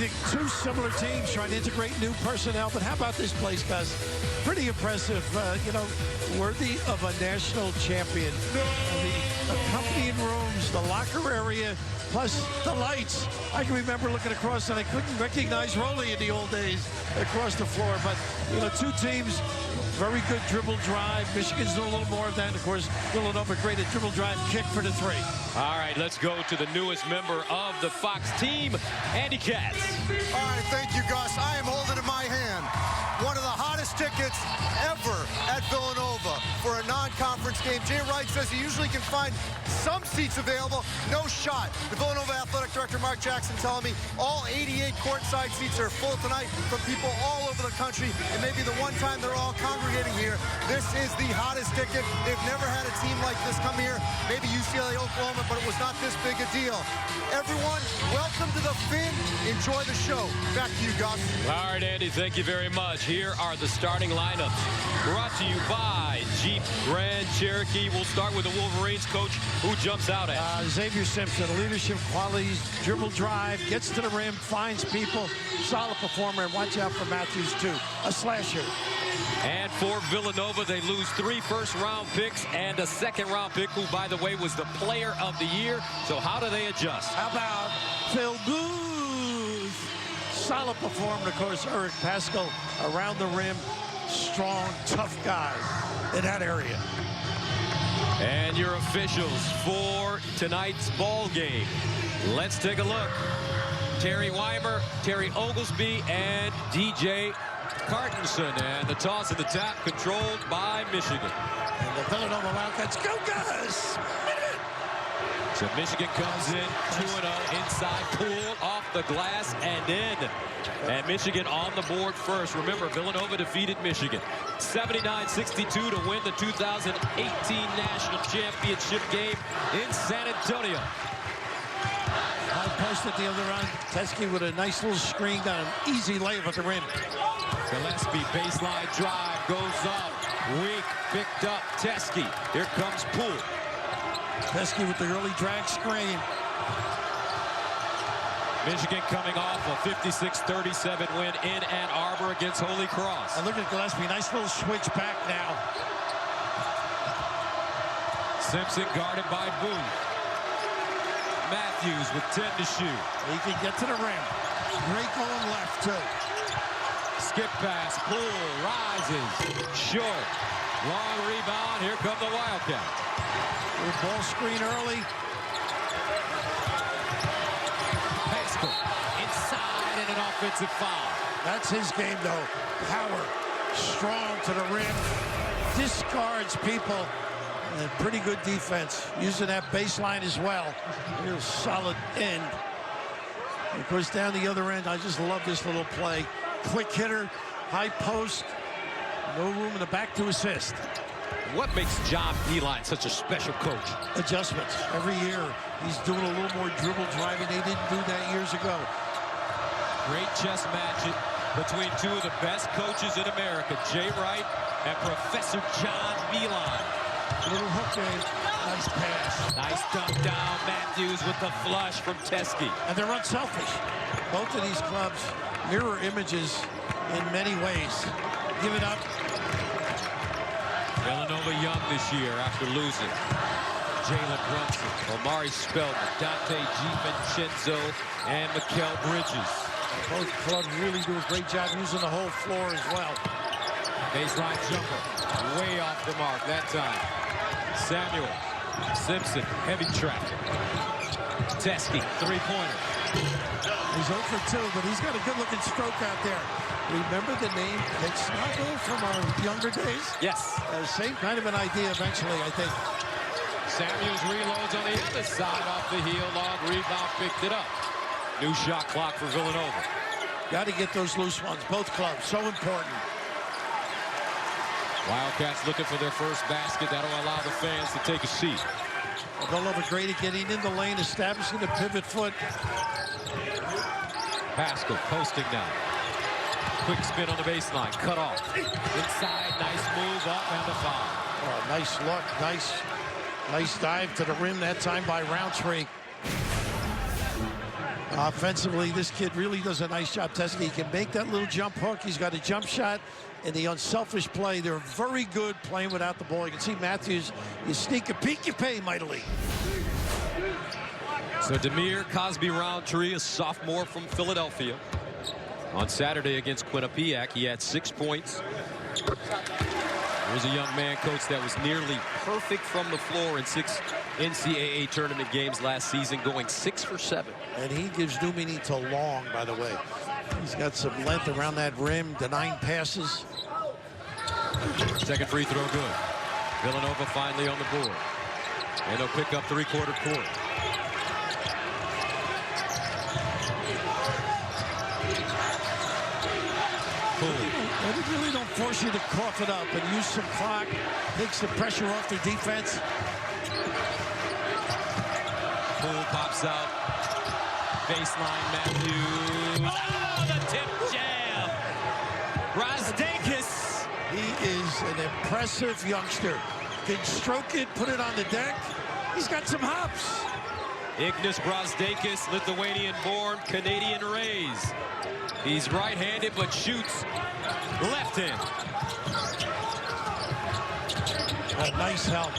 think two similar teams trying to integrate new personnel. But how about this place, guys? Pretty impressive, you know, worthy of a national champion. The accompanying rooms, the locker area, plus the lights. I can remember looking across and I couldn't recognize Roley in the old days across the floor. But, you know, two teams, very good dribble drive. Michigan's doing a little more of that. And, of course, Villanova great at dribble drive kick for the three. All right, let's go to the newest member of the Fox team, Andy Katz. All right, thank you, Gus. I am holding in my hand one of the hottest tickets ever at Villanova for a non-conference game. Jay Wright says he usually can find some seats available. No shot. The Villanova Athletic Director, Mark Jackson, telling me all 88 courtside seats are full tonight from people all over the country. It may be the one time they're all congregating here. This is the hottest ticket. They've never had a team like this come here. Maybe UCLA, Oklahoma, but it was not this big a deal. Everyone, welcome to the Fin. Enjoy the show. Back to you, Gus. All right, Andy, thank you very much. Here are the starting lineups brought to you by Jeep Grand Cherokee. We'll start with the Wolverines coach. Who jumps out at? Xavier Simpson, leadership qualities, dribble drive, gets to the rim, finds people, solid performer, and watch out for Matthews, too. A slasher. And for Villanova, they lose 3 first-round picks and a second-round pick, who, by the way, was the player of the year. So how do they adjust? How about Phil Booth? Solid performer, of course, Eric Pascal around the rim. Strong, tough guy in that area. And your officials for tonight's ball game. Let's take a look. Terry Weimer, Terry Oglesby, and DJ Cartenson. And the toss and the tap controlled by Michigan. And the Villanova Wildcats, go Gus! So Michigan comes in 2-0 inside, Poole off the glass and in. And Michigan on the board first. Remember, Villanova defeated Michigan 79-62 to win the 2018 National Championship game in San Antonio. High post at the other end. Teskey with a nice little screen, got an easy layup at the rim. Gillespie, baseline drive, goes up. Weak, picked up. Teskey. Here comes Poole. Teskey with the early drag screen. Michigan coming off a 56-37 win in Ann Arbor against Holy Cross. And look at Gillespie, nice little switch back now. Simpson guarded by Booth. Matthews with 10 to shoot. He can get to the rim. Great going left, too. Skip pass, Poole rises, short. Long rebound, here come the Wildcats. Good ball screen early. Pascal inside and an offensive foul. That's his game, though. Power, strong to the rim, discards people, and pretty good defense. Using that baseline as well. Real solid end. And of course, down the other end, I just love this little play. Quick hitter, high post, no room in the back to assist. What makes John Beilein such a special coach? Adjustments. Every year, he's doing a little more dribble driving. They didn't do that years ago. Great chess match between two of the best coaches in America, Jay Wright and Professor John Beilein. Little hook game. Nice pass. Nice dump down. Matthews with the flush from Teskey. And they're unselfish. Both of these clubs mirror images in many ways. Give it up. Villanova young this year after losing Jalen Brunson, Omari Spellman, Dante DiVincenzo, and Mikal Bridges. Both clubs really do a great job using the whole floor as well. Baseline jumper, way off the mark that time. Samuel, Simpson, heavy trap. Teskey, three-pointer. He's 0 for 2, but he's got a good-looking stroke out there. Remember the name Snuggle from our younger days? Yes. Same kind of an idea eventually, I think. Samuels reloads on the other side off the heel. Long rebound, picked it up. New shot clock for Villanova. Got to get those loose ones, both clubs. So important. Wildcats looking for their first basket. That'll allow the fans to take a seat. Villanova great at getting in the lane, establishing the pivot foot. Pascal posting now. Quick spin on the baseline, cut off. Inside, nice move up and the foul. Oh, nice look, nice dive to the rim that time by Roundtree. Offensively, this kid really does a nice job testing. He can make that little jump hook. He's got a jump shot and the unselfish play. They're very good playing without the ball. You can see Matthews, you sneak a peek, you pay mightily. So Demir Cosby-Roundtree, a sophomore from Philadelphia. On Saturday against Quinnipiac, he had 6 points. Here's a young man, coach, that was nearly perfect from the floor in 6 NCAA tournament games last season, going 6 for 7. And he gives new meaning to long, by the way. He's got some length around that rim, denying passes. Second free throw good. Villanova finally on the board. And they'll pick up three-quarter court. They really don't force you to cough it up and use some clock, takes the pressure off their defense. Poole pops out. Baseline, Matthews. Oh, the tip jam. Brasdeikis. He is an impressive youngster. Can stroke it, put it on the deck. He's got some hops. Ignas Brasdeikis, Lithuanian-born, Canadian raised. He's right-handed but shoots left hand. A nice help.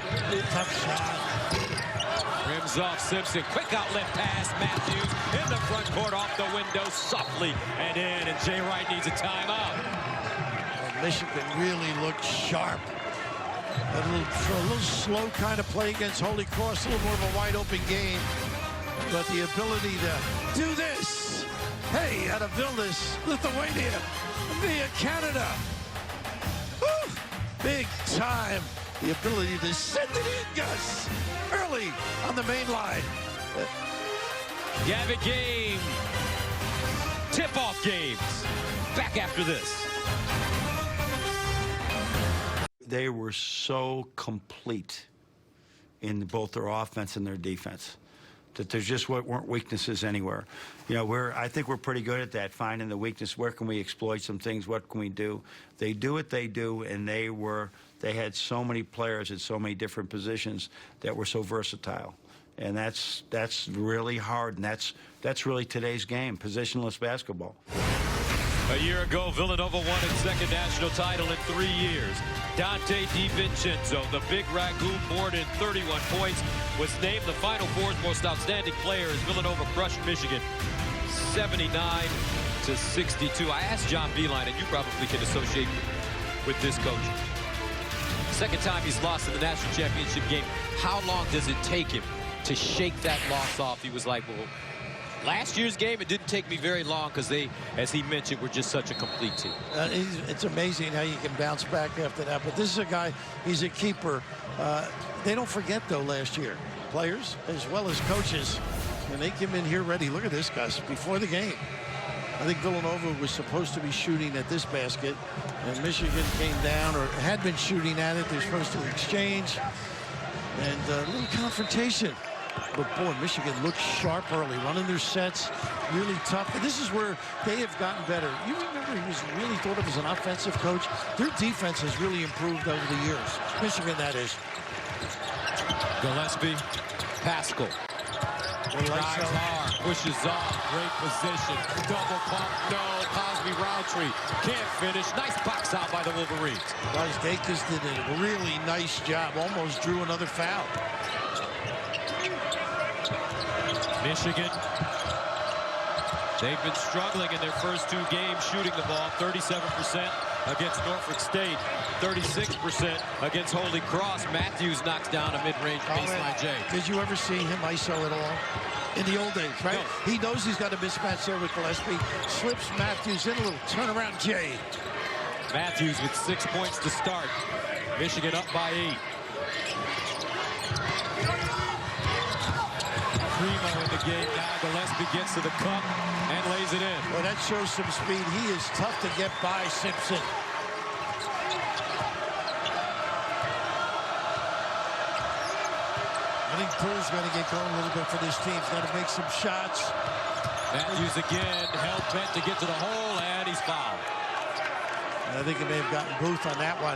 Tough shot. Rims off Simpson. Quick outlet pass. Matthews in the front court off the window softly and in. And Jay Wright needs a timeout. And Michigan really looked sharp. A little slow kind of play against Holy Cross. A little more of a wide open game. But the ability to do this. Hey, out of Vilnius, Lithuania, via Canada. Woo! Big time. The ability to send it in, Gus, early on the main line. Gavitt game. Tip-off games. Back after this. They were so complete in both their offense and their defense that there just weren't weaknesses anywhere. You know, I think we're pretty good at that, finding the weakness. Where can we exploit some things? What can we do? They do what they do, and they had so many players at so many different positions that were so versatile. And that's really hard, and that's really today's game, positionless basketball. A year ago, Villanova won its second national title in 3 years. Dante DiVincenzo, the big Ragu, born in 31 points, was named the Final Four's most outstanding player as Villanova crushed Michigan 79-62. I asked John Beilein, and you probably can associate with this coach. Second time he's lost in the national championship game. How long does it take him to shake that loss off? He was like, well, last year's game, it didn't take me very long because they, as he mentioned, were just such a complete team. It's amazing how you can bounce back after that. But this is a guy, he's a keeper. They don't forget, though, last year. Players as well as coaches, and they came in here ready. Look at this, Gus, before the game. I think Villanova was supposed to be shooting at this basket, and Michigan came down or had been shooting at it. They're supposed to exchange, and a little confrontation. But, boy, Michigan looked sharp early, running their sets, really tough. And this is where they have gotten better. You remember he was really thought of as an offensive coach. Their defense has really improved over the years. Michigan, that is. Gillespie, Pascal. Drives hard, pushes off, great position. Double pump, no. Cosby-Roundtree can't finish. Nice box out by the Wolverines. Brasdeikis did a really nice job. Almost drew another foul. Michigan, they've been struggling in their first 2 games shooting the ball. 37% against Norfolk State, 36% against Holy Cross. Matthews knocks down a mid-range baseline J. Did you ever see him ISO at all? In the old days, right? No. He knows he's got a mismatch there with Gillespie. Slips Matthews in a little turnaround J. Matthews with 6 points to start. Michigan up by 8. Primo in the game now. Gillespie gets to the cup and lays it in. Well, that shows some speed. He is tough to get by, Simpson. I think Poole's going to get going a little bit for this team. He's got to make some shots. Matthews again, held bent to get to the hole, and he's fouled. I think he may have gotten Booth on that one.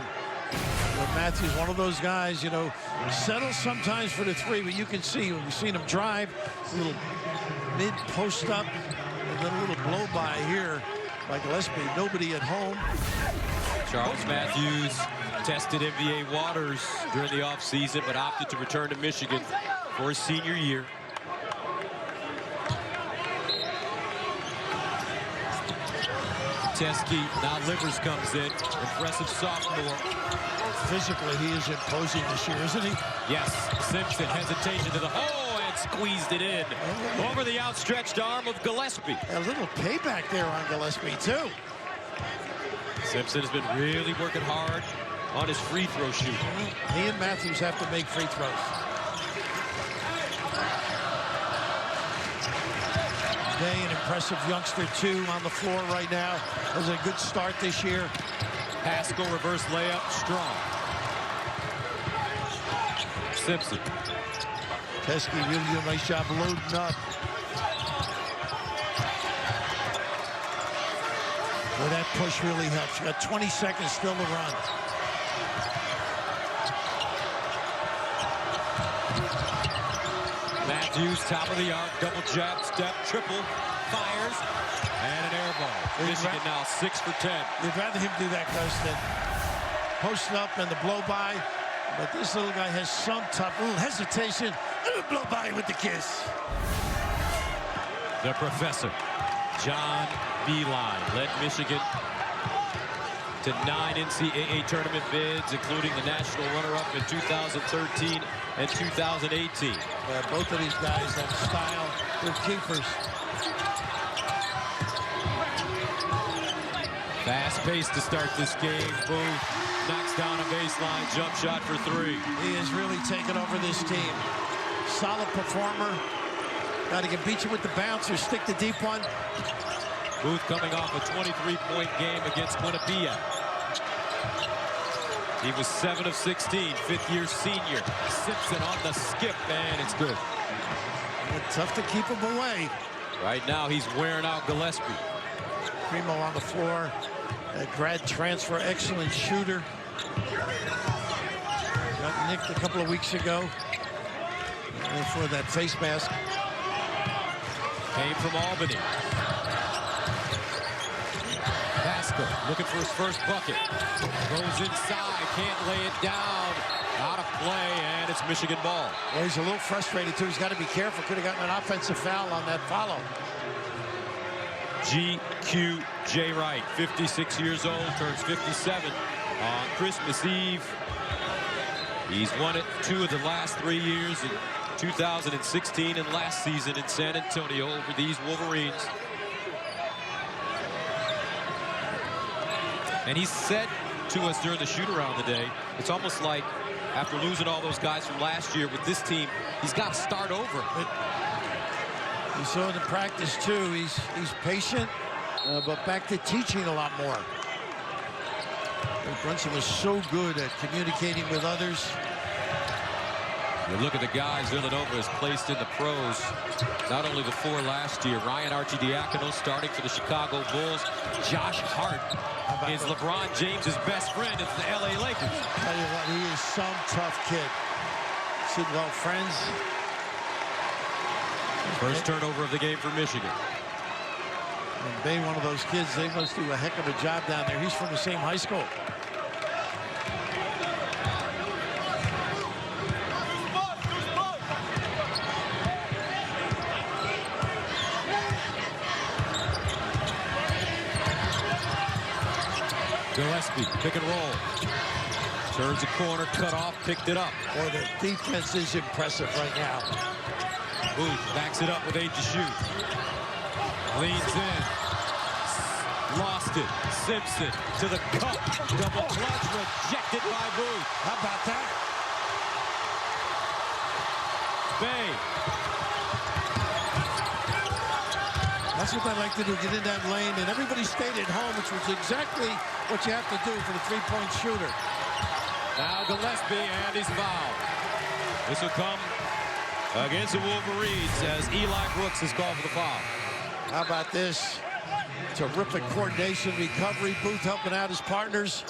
But Matthews, one of those guys, you know, settles sometimes for the three, but you can see, we've seen him drive, a little mid-post up, and then a little blow-by here by Gillespie. Nobody at home. Charles Matthews tested NBA waters during the offseason, but opted to return to Michigan for his senior year. Teske, now Livers comes in. Impressive sophomore. Physically, he is imposing this year, isn't he? Yes, Simpson, hesitation to the hole and squeezed it in. Over the outstretched arm of Gillespie. A little payback there on Gillespie, too. Simpson has been really working hard on his free throw shooting. He and Matthews have to make free throws. Day, an impressive youngster, too, on the floor right now. Has a good start this year. Haskell reverse layup, strong. Simpson. Teske really did a nice job loading up. Well, that push really helps. You got 20 seconds still to run. Matthews, top of the arc, double jab, step, triple, fires, and an air ball. Michigan now 6 for 10. You'd rather him do that, Coach, than post up and the blow by. But this little guy has some tough, little hesitation. Blow by with the kiss. The professor, John Beilein, led Michigan to 9 NCAA tournament bids, including the national runner-up in 2013 and 2018. Both of these guys have style. They're keepers. Fast pace to start this game. Booth knocks down a baseline jump shot for 3. He has really taken over this team. Solid performer. Got to beat you with the bounce or stick the deep one. Booth coming off a 23-point game against Quinnipiac. He was 7 of 16, fifth-year senior. Simpson on the skip, and it's good. Tough to keep him away. Right now, he's wearing out Gillespie. Primo on the floor. A grad transfer, excellent shooter. Got nicked a couple of weeks ago for that face mask. Came from Albany. Haskell looking for his first bucket. Goes inside, can't lay it down. Out of play, and it's Michigan ball. Well, he's a little frustrated, too. He's got to be careful. Could have gotten an offensive foul on that follow. G.Q.J. Wright, 56 years old, turns 57 on Christmas Eve. He's won it 2 of the last 3 years in 2016 and last season in San Antonio over these Wolverines. And he said to us during the shoot-around today, it's almost like after losing all those guys from last year with this team, he's got to start over. You saw it in practice, too. He's patient, but back to teaching a lot more. Brunson was so good at communicating with others. You look at the guys Villanova has placed in the pros. Not only the 4 last year, Ryan Arcidiacono starting for the Chicago Bulls. Josh Hart is LeBron James's best friend at the LA Lakers. Tell you what, he is some tough kid. Sidwell friends. First turnover of the game for Michigan. And Bay, one of those kids, they must do a heck of a job down there. He's from the same high school. Gillespie, pick and roll. Turns the corner, cut off, picked it up. Boy, the defense is impressive right now. Booth backs it up with 8 to shoot. Leans in. Lost it. Simpson to the cup. Double clutch rejected by Booth. How about that? Bay. That's what they like to do, get in that lane, and everybody stayed at home, which was exactly what you have to do for the three-point shooter. Now Gillespie, and he's fouled. This will come against the Wolverines as Eli Brooks is called for the foul. How about this? Terrific coordination, recovery. Booth helping out his partners.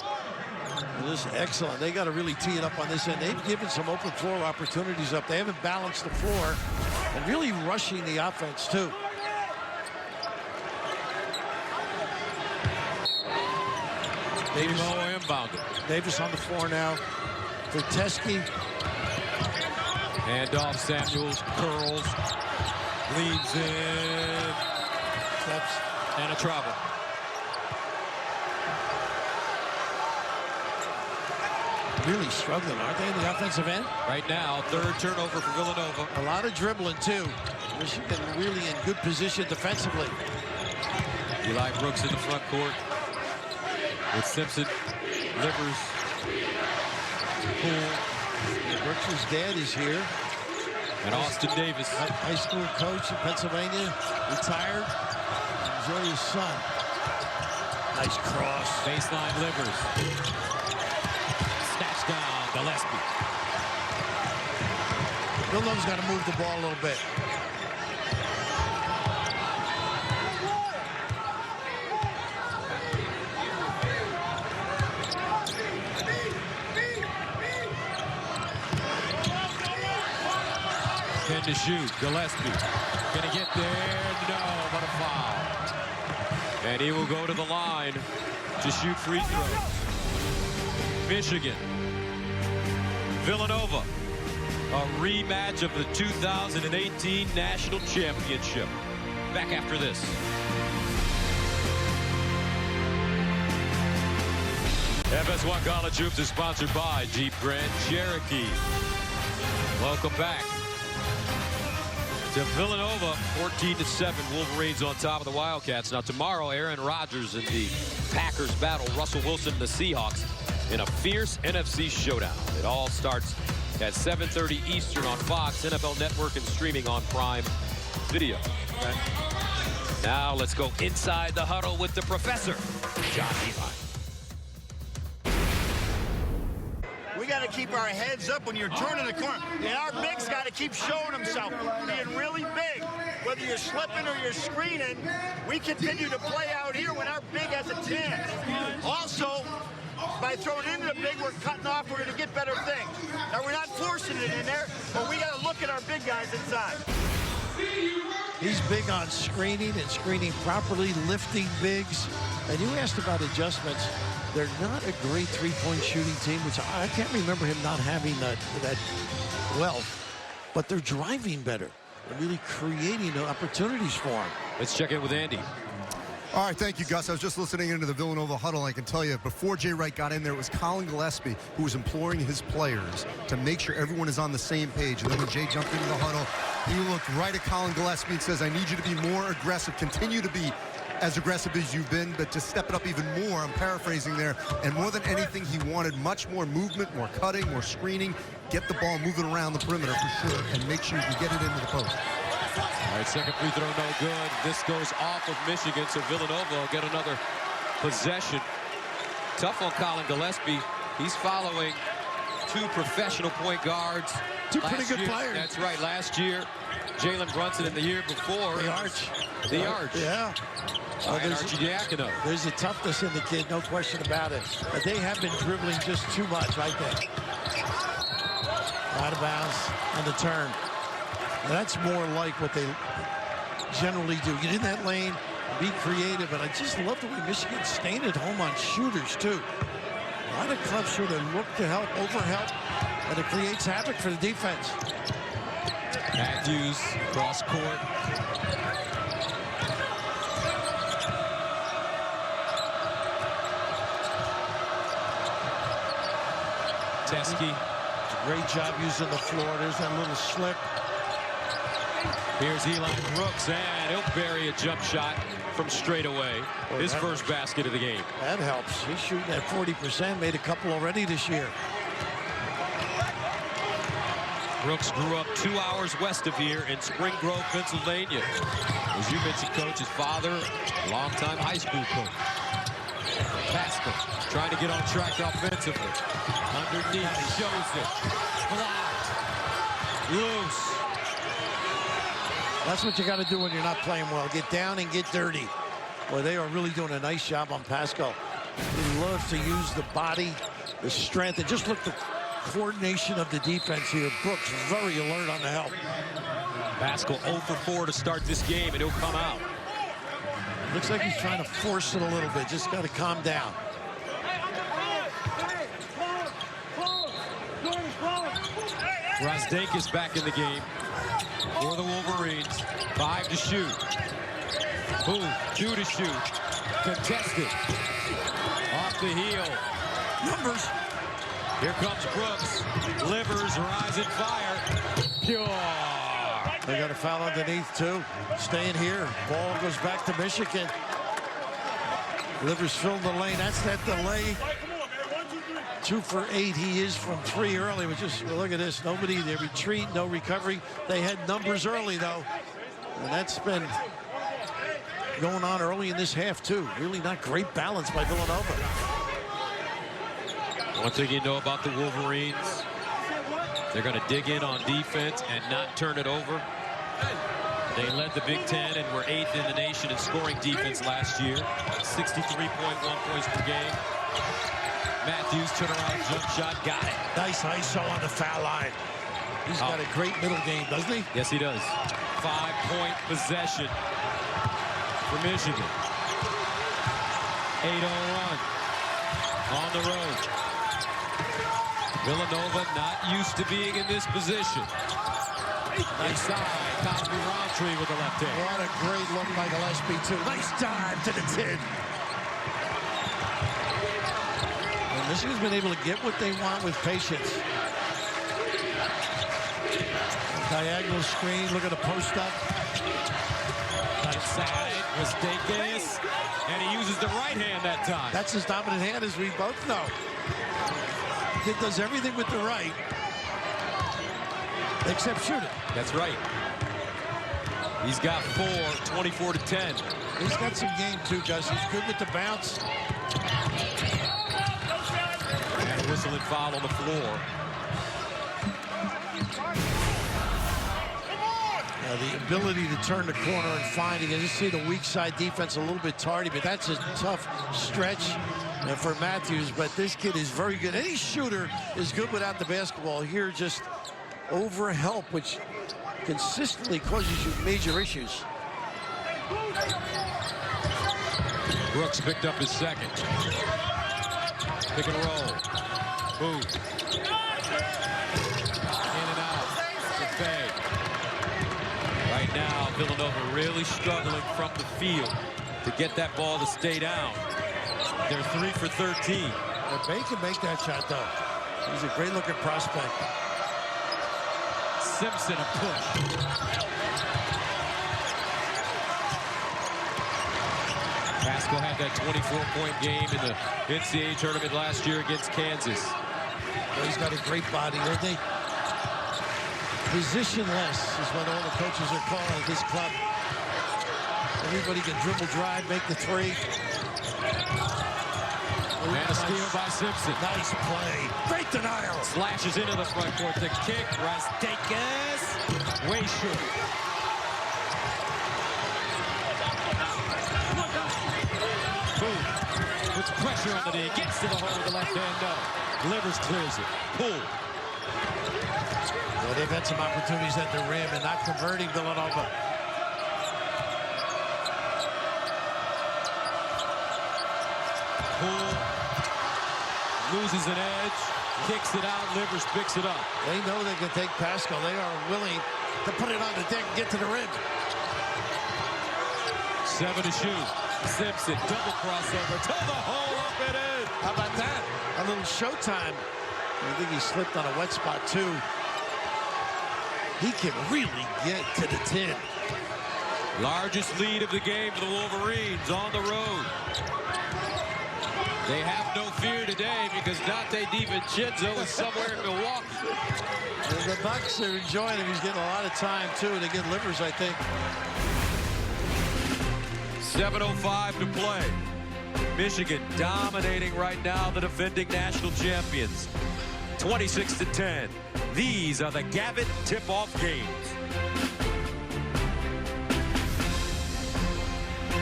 This is excellent. They got to really tee it up on this end. They've given some open floor opportunities up. They haven't balanced the floor and really rushing the offense, too. Davis inbounded. Davis on the floor now for Teskey. Hand off, Samuels, curls, leans in. Steps. And a travel. Really struggling, aren't they, in the offensive end? Right now, third turnover for Villanova. A lot of dribbling, too. Michigan really in good position defensively. Eli Brooks in the front court with Simpson, Livers, Poole. Brooks' dad is here. And Austin Davis. High school coach in Pennsylvania, retired. Enjoy his son. Nice cross. Baseline Livers. Snatched down Gillespie. Villanova's got to move the ball a little bit. To shoot. Gillespie gonna get there. No, but a foul. And he will go to the line to shoot free throws. Michigan. Villanova. A rematch of the 2018 National Championship. Back after this. FS1 College Hoops is sponsored by Jeep Grand Cherokee. Welcome back to Villanova, 14-7. Wolverines on top of the Wildcats. Now tomorrow, Aaron Rodgers and the Packers battle Russell Wilson and the Seahawks in a fierce NFC showdown. It all starts at 7:30 Eastern on Fox, NFL Network, and streaming on Prime Video. Okay. Now let's go inside the huddle with the professor, John Eli. We got to keep our heads up when you're turning the corner. And our bigs got to keep showing themselves, being really big. Whether you're slipping or you're screening, we continue to play out here when our big has a chance. Also, by throwing into the big, we're cutting off. We're going to get better things. Now, we're not forcing it in there, but we got to look at our big guys inside. He's big on screening and screening properly, lifting bigs. And you asked about adjustments. They're not a great three-point shooting team, which I can't remember him not having that wealth. But they're driving better. They're really creating opportunities for him. Let's check in with Andy. All right, thank you, Gus. I was just listening into the Villanova huddle. I can tell you, before Jay Wright got in there, it was Colin Gillespie who was imploring his players to make sure everyone is on the same page. And then when Jay jumped into the huddle, he looked right at Colin Gillespie and says, I need you to be more aggressive, continue to be as aggressive as you've been, but to step it up even more. I'm paraphrasing there. And more than anything, he wanted much more movement, more cutting, more screening, get the ball moving around the perimeter for sure, and make sure you get it into the post. All right, second free throw, no good. This goes off of Michigan, so Villanova will get another possession. Tough on Colin Gillespie. He's following two professional point guards. Two pretty good players. That's right. Last year, Jalen Brunson, and the year before, The Arch. The Arch. Yeah. And Archie Diacono. There's a toughness in the kid, no question about it. But they have been dribbling just too much right there. Out of bounds on the turn. And that's more like what they generally do. Get in that lane, be creative. And I just love the way Michigan's staying at home on shooters, too. A lot of clubs sort of look to help, overhelp, and it creates havoc for the defense. Matthews, cross court. Teskey. Great job using the floor. There's that little slip. Here's Eli Brooks, and he'll bury a jump shot from straight away. His first basket of the game. That helps. He's shooting at 40%, made a couple already this year. Brooks grew up 2 hours west of here in Spring Grove, Pennsylvania. As you mentioned, coach, his father, longtime high school coach. Pascal trying to get on track offensively. Underneath, shows it. Blocked. Loose. That's what you got to do when you're not playing well. Get down and get dirty. Boy, they are really doing a nice job on Pascal. He loves to use the body the strength, and just look the coordination of the defense here. Brooks very alert on the help. Pascal 0 for 4 to start this game, and he'll come out. Looks like he's trying to force it a little bit. Just got to calm down. Razdank is back in the game for the Wolverines. 5 to shoot. Boom, 2 to shoot. Contested. Off the heel. Numbers. Here comes Brooks. Livers, rising fire. Pure. They got a foul underneath, too. Staying here. Ball goes back to Michigan. Livers filled the lane. That's that delay. 2 for 8. He is from 3 early. But just look at this. Nobody, they retreat, no recovery. They had numbers early, though. And that's been going on early in this half, too. Really not great balance by Villanova. One thing you know about the Wolverines, they're going to dig in on defense and not turn it over. They led the Big Ten and were 8th in the nation in scoring defense last year. 63.1 points per game. Matthews, turnaround jump shot, got it. Nice ISO on the foul line. He's got a great middle game, doesn't he? Yes, he does. 5-point possession for Michigan. 8-0 run on the road. Villanova not used to being in this position. Inside, Cosby Roundtree with the left hand. What a great look by Gillespie, too. Nice dive to the 10. And Michigan's been able to get what they want with patience. Diagonal screen, look at the post up. Inside, Razdank, and he uses the right hand that time. That's his dominant hand, as we both know. He does everything with the right, except shoot it. That's right. He's got 4, 24 to 10. He's got some game, too, Gus. He's good with the bounce. And a whistle and foul on the floor. The ability to turn the corner and find. You can just see the weak side defense a little bit tardy, but that's a tough stretch for Matthews. But this kid is very good. Any shooter is good without the basketball. Here, just over help, which consistently causes you major issues. Brooks picked up his second. Pick and roll. Boom. In and out. Good fade. Right now, Villanova really struggling from the field to get that ball to stay down. They're 3 for 13. And Bay can make that shot, though. He's a great-looking prospect. Simpson a push. Pascal had that 24-point game in the NCAA tournament last year against Kansas. Well, he's got a great body. They positionless is what all the coaches are calling at this club. Everybody can dribble, drive, make the 3. And a steal by Simpson. Nice play. Great denial. Slashes into the front court. The kick. Razdank way short. Boom. Puts pressure on the knee. Gets to the hole with the left hand. No. Livers clears it. Pull. Well, they've had some opportunities at the rim and not converting Villanova. Pull. Loses an edge. Kicks it out. Livers picks it up. They know they can take Pascal. They are willing to put it on the deck and get to the rim. 7 to shoot. Simpson, double crossover to the hole, up and in. How about that? A little showtime. I think he slipped on a wet spot, too. He can really get to the 10. Largest lead of the game for the Wolverines on the road. They have no fear today because Dante DiVincenzo is somewhere in Milwaukee. And the Bucks are enjoying him. He's getting a lot of time, too, to get Livers, I think. 7:05 to play. Michigan dominating right now the defending national champions. 26 to 10. These are the Gavitt tip-off games.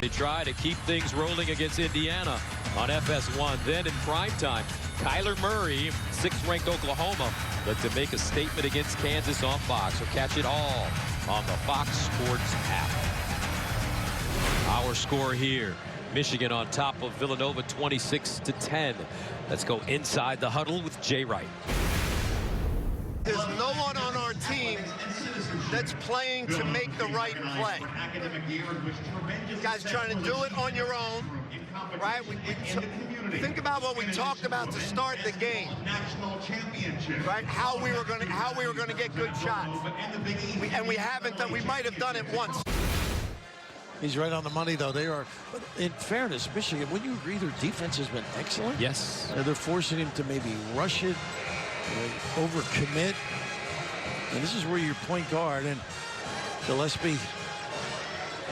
They try to keep things rolling against Indiana on FS1. Then in primetime, Kyler Murray, 6th-ranked Oklahoma, look to make a statement against Kansas on Fox. So catch it all on the Fox Sports app. Our score here, Michigan on top of Villanova 26-10. Let's go inside the huddle with Jay Wright. There's no one on our team that's playing to make the right play. You guys trying to do it on your own, right? Think about what we talked about to start the game, right? How we were going to get good shots, and we haven't done. We might have done it once. He's right on the money, though. They are, but in fairness, Michigan, wouldn't you agree their defense has been excellent? Yes. They're forcing him to maybe rush it, overcommit. And this is where your point guard, and Gillespie,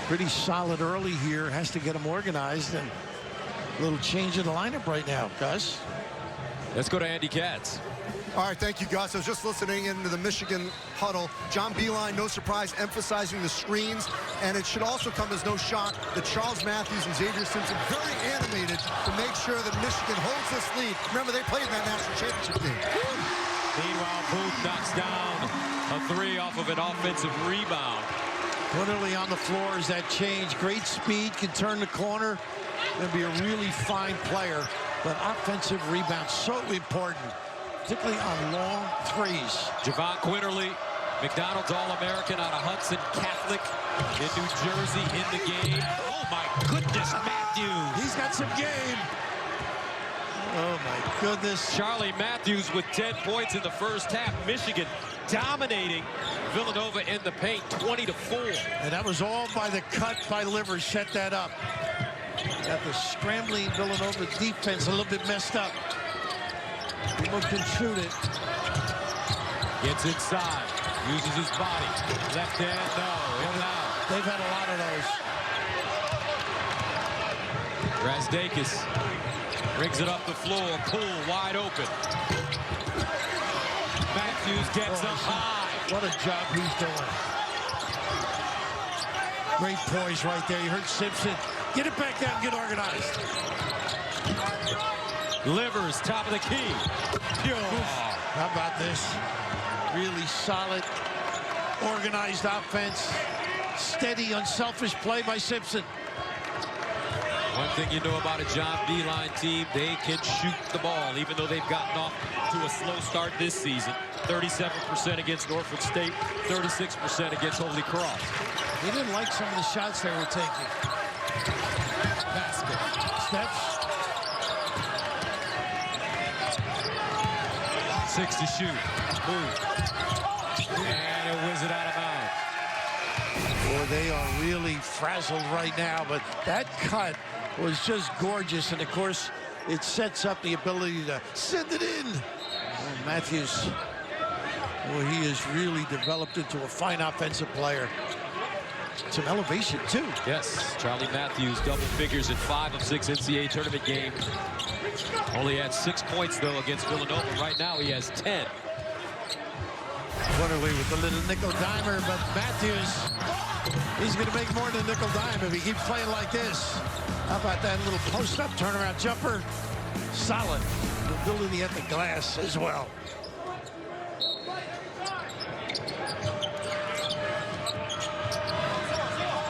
pretty solid early here, has to get him organized, and a little change in the lineup right now, Gus. Let's go to Andy Katz. All right, thank you, Gus. I was just listening into the Michigan huddle. John Beilein, no surprise, emphasizing the screens. And it should also come as no shock that Charles Matthews and Xavier Simpson very animated to make sure that Michigan holds this lead. Remember, they played in that national championship game. Meanwhile, Booth knocks down a 3 off of an offensive rebound. Quinterly on the floor is that change. Great speed, can turn the corner. Going to be a really fine player. But offensive rebound, so important, particularly on long threes. Javon Quinterly, McDonald's All-American out of Hudson Catholic in New Jersey in the game. Oh, my goodness, Matthews. He's got some game. Oh, my goodness. Charlie Matthews with 10 points in the first half. Michigan dominating Villanova in the paint, 20-4. And that was all by the cut by Livers, set that up. Got the scrambling Villanova defense a little bit messed up. People can shoot it. Gets inside, uses his body. Left hand, no, in and out. They've had a lot of those. Razdakis brings it up the floor, Poole wide open. Matthews gets up high. What a job he's doing. Great poise right there. You heard Simpson. Get it back down, get organized. Livers, top of the key. How about this? Really solid, organized offense. Steady, unselfish play by Simpson. One thing you know about a John Beilein team, they can shoot the ball, even though they've gotten off to a slow start this season. 37% against Norfolk State, 36% against Holy Cross. He didn't like some of the shots they were taking. Basket. Steps. 6 to shoot. Move. And a whiz it out of bounds. Boy, they are really frazzled right now, but that cut was just gorgeous. And, of course, it sets up the ability to send it in. Oh, Matthews, well, he has really developed into a fine offensive player. Some elevation, too. Yes, Charlie Matthews, double figures in 5 of 6 NCAA tournament games. Only had 6 points, though, against Villanova. Right now, he has 10. Quinterly with the little nickel dimer, but Matthews, he's going to make more than a nickel dime if he keeps playing like this. How about that little post-up turnaround jumper? Solid. Ability at the glass as well.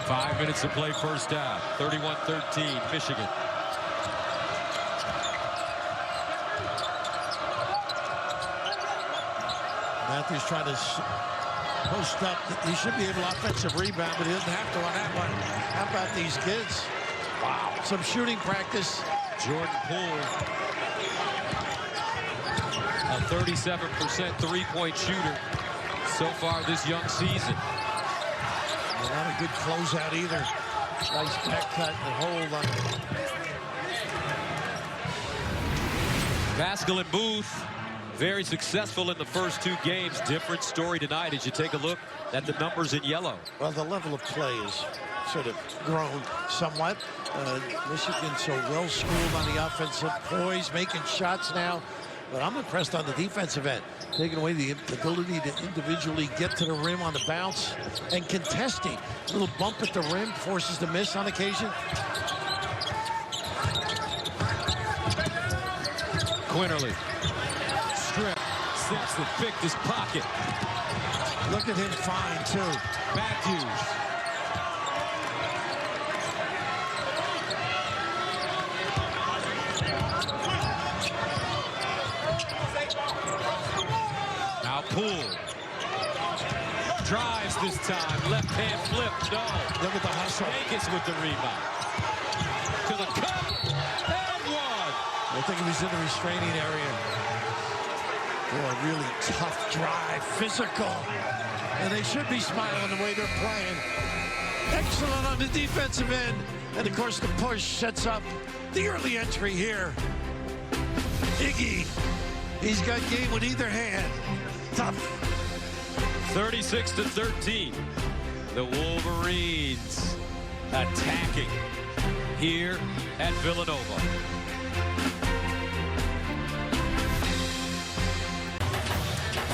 Five minutes to play first half. 31-13, Michigan. Matthews trying to post up. He should be able to offensive rebound, but he doesn't have to on that one. How about these kids? Wow. Some shooting practice. Jordan Poole, a 37% three-point shooter so far this young season. Not a good closeout either. Nice back cut and hold on. Pascal and Booth, very successful in the first 2 games. Different story tonight as you take a look at the numbers in yellow. Well, the level of play is sort of grown somewhat. Michigan so well schooled on the offensive poise, making shots now. But I'm impressed on the defensive end, taking away the ability to individually get to the rim on the bounce and contesting. A little bump at the rim forces the miss on occasion. Quinterly. Strip. Simpson picked his pocket. Look at him fine, too. Matthews. Now Poole. Drives this time. Left hand flip. No. Look at the hustle. Vegas with the rebound. To the cup. And one. I think he was in the restraining area. Boy, really tough drive. Physical. And they should be smiling the way they're playing. Excellent on the defensive end. And, of course, the push sets up the early entry here. Iggy. He's got game with either hand. Tough. 36-13. The Wolverines attacking here at Villanova.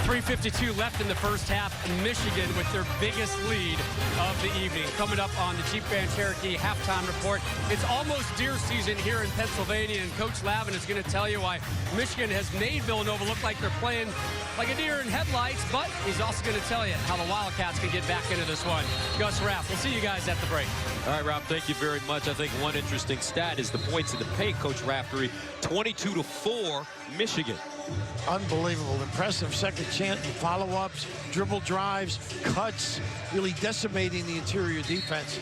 .352 left in the first half. Michigan with their biggest lead of the evening. Coming up on the Jeep Grand Cherokee halftime report. It's almost deer season here in Pennsylvania, and Coach Lavin is going to tell you why Michigan has made Villanova look like they're playing like a deer in headlights, but he's also going to tell you how the Wildcats can get back into this one. Gus Rapp, we'll see you guys at the break. All right, Rob, thank you very much. I think one interesting stat is the points in the paint, Coach Raftery. 22-4, Michigan. Unbelievable. Impressive second chance, follow-ups, dribble drives, cuts, really decimating the interior defense.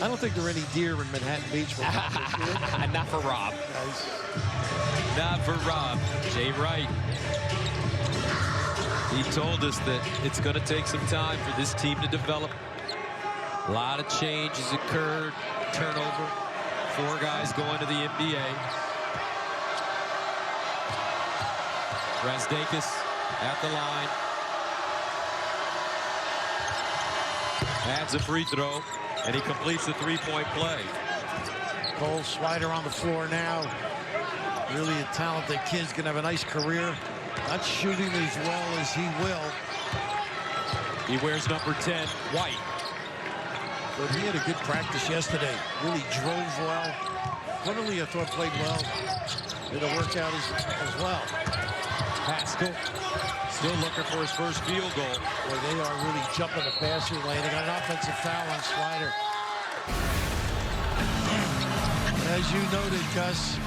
I don't think there are any deer in Manhattan Beach. Not for Rob. Nice. Not for Rob. Jay Wright. He told us that it's going to take some time for this team to develop. A lot of change has occurred. Turnover. 4 guys going to the NBA. Razdakis at the line. Adds a free throw, and he completes the three-point play. Cole Swider on the floor now. Really a talented kid. He's going to have a nice career. Not shooting as well as he will. He wears number 10, white. But he had a good practice yesterday. Really drove well. Quinterly, I thought, played well. Did a workout as well. Haskell still looking for his first field goal. Boy, they are really jumping the passing lane. They got an offensive foul on Swider. As you noted, Gus,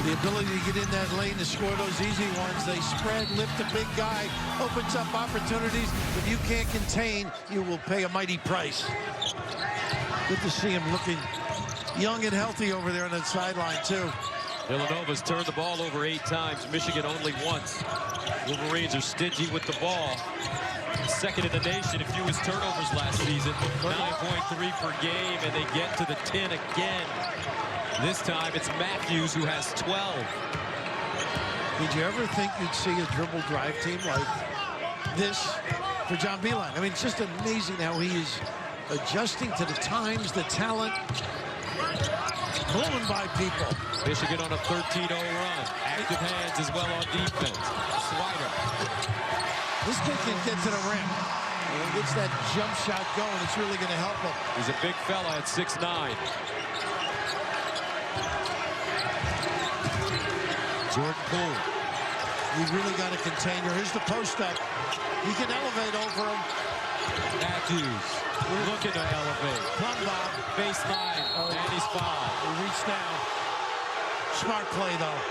the ability to get in that lane to score those easy ones. They spread, lift the big guy, opens up opportunities. If you can't contain, you will pay a mighty price. Good to see him looking young and healthy over there on that sideline, too. Villanova's turned the ball over 8 times. Michigan only once. Wolverines are stingy with the ball. Second in the nation in fewest turnovers last season. 9.3 per game, and they get to the 10 again. This time it's Matthews who has 12. Did you ever think you'd see a dribble drive team like this for John Beilein? I mean, it's just amazing how he is adjusting to the times, the talent, blowing by people. Michigan on a 13-0 run. Active hands as well on defense. Swider. This kid can get to the rim. When he gets that jump shot going, it's really going to help him. He's a big fella at 6'9". Jordan Poole. You really got to contain her. Here's the post up. He can elevate over him. Matthews looking to elevate. Plum bob. Baseline, and he's fouled. He reached down. Smart play, though.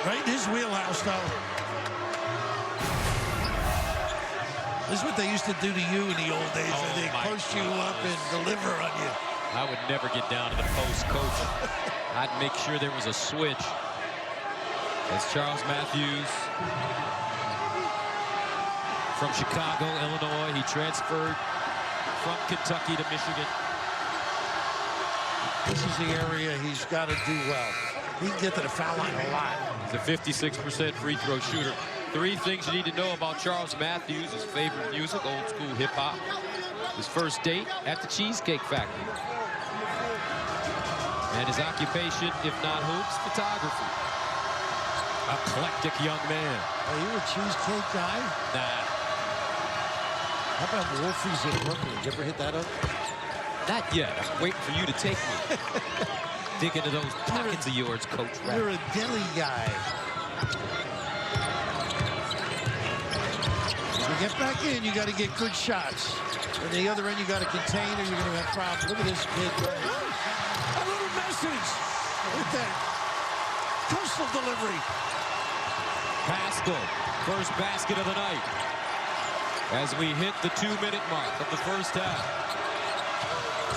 Right in his wheelhouse, though. This is what they used to do to you in the old days. They post you up and deliver on you. I would never get down to the post, coach. I'd make sure there was a switch. That's Charles Matthews from Chicago, Illinois. He transferred from Kentucky to Michigan. This is the area he's got to do well. He can get to the foul line a lot. He's a 56% free throw shooter. 3 things you need to know about Charles Matthews: his favorite music, old school hip hop. His first date at the Cheesecake Factory. And his occupation, if not hoops, photography. Eclectic young man. Are you a cheesecake guy? Nah. How about Wolfie's in Brooklyn? Did you ever hit that up? Not yet. I'm waiting for you to take me. dig into those pockets of yours, Coach. You're a deli guy. When you get back in, you got to get good shots. On the other end, you got to contain or you're going to have problems. Look at this kid go. A little message with that coastal delivery. Pascal, first basket of the night. As we hit the 2-minute mark of the first half.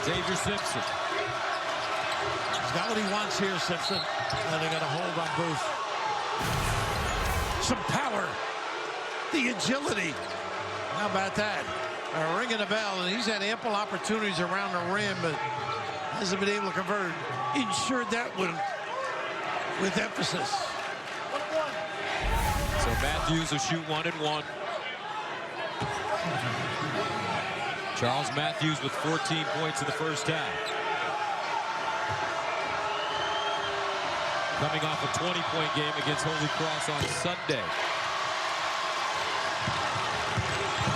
Xavier Simpson. He's got what he wants here, Simpson. And they got a hold on Booth. Some power. The agility. How about that? Ringing a bell, and he's had ample opportunities around the rim, but hasn't been able to convert. Ensured that one with emphasis. So Matthews will shoot 1 and 1. Charles Matthews with 14 points in the first half. Coming off a 20-point game against Holy Cross on Sunday.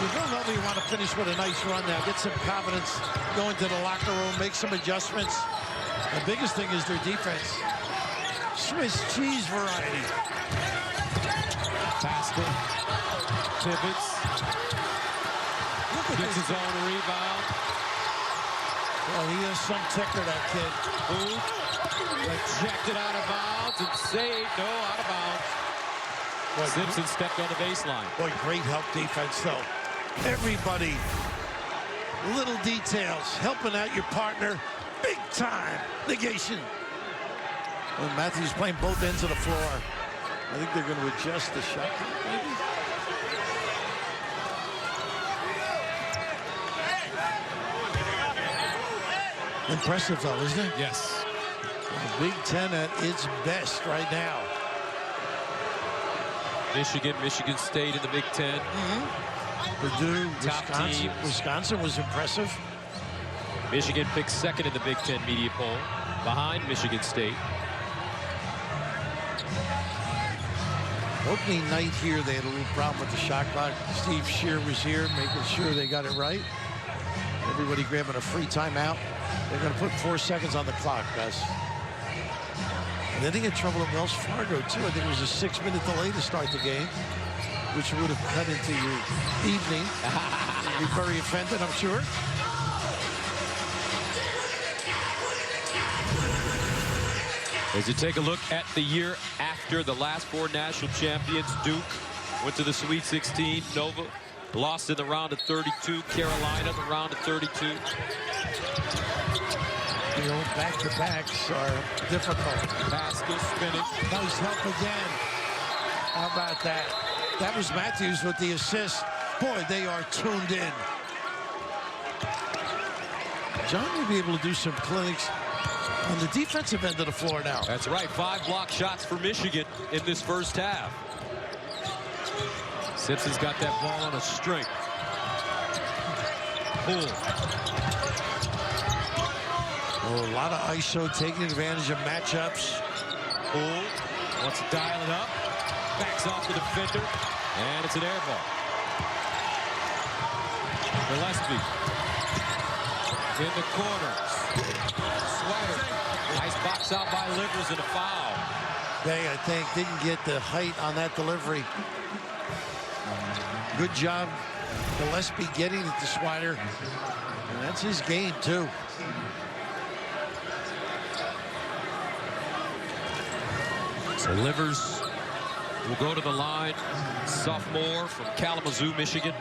You don't know you want to finish with a nice run now. Get some confidence, go into the locker room, make some adjustments. The biggest thing is their defense. Swiss cheese variety. Pascal pivots. Gets his own rebound. Well, he is some ticker, that kid. Booth rejected out of bounds and saved. No, out of bounds. Boy, Simpson stepped on the baseline. Boy, great help defense, though. Everybody, little details, helping out your partner. Big time negation. Well, Matthews playing both ends of the floor. I think they're going to adjust the shot, maybe. Impressive, though, isn't it? Yes. The Big Ten at its best right now. Michigan State in the Big Ten. Purdue, Top Wisconsin. teams. Wisconsin was impressive. Michigan picked second in the Big Ten media poll, behind Michigan State. Opening night here, they had a little problem with the shot clock. Steve Shear was here, making sure they got it right. Everybody grabbing a free timeout. They're going to put 4 seconds on the clock, guys. And then they get trouble at Wells Fargo, too. I think it was a 6-minute delay to start the game, which would have cut into your evening. You'd be very offended, I'm sure. As you take a look at the year after the last 4 national champions, Duke went to the Sweet 16. Nova lost in the round of 32. Carolina, the round of 32. You know, back-to-backs are difficult. Pascal spinning. Nice help again. How about that? That was Matthews with the assist. Boy, they are tuned in. John may be able to do some clinics on the defensive end of the floor now. That's right. 5 block shots for Michigan in this first half. Simpson's got that ball on a string. Poole. Oh, a lot of ISO taking advantage of matchups. Poole wants to dial it up. Backs off the defender. And it's an air ball. Gillespie in the corner. Sweater. Nice box out by Livers and a foul. They, I think, didn't get the height on that delivery. Good job, Gillespie getting it to Swider. And that's his game, too. So Livers will go to the line. Sophomore from Kalamazoo, Michigan.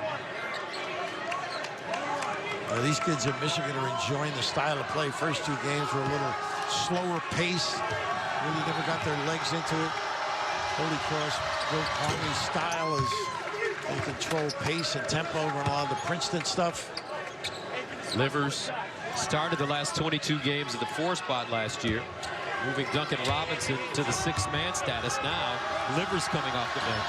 Well, these kids at Michigan are enjoying the style of play. First 2 games were a little slower pace. Really never got their legs into it. Holy Cross, Bill Carney's style is they control pace and tempo, run a lot of the Princeton stuff. Livers started the last 22 games of the 4 spot last year, moving Duncan Robinson to the 6-man status now. Livers coming off the bench.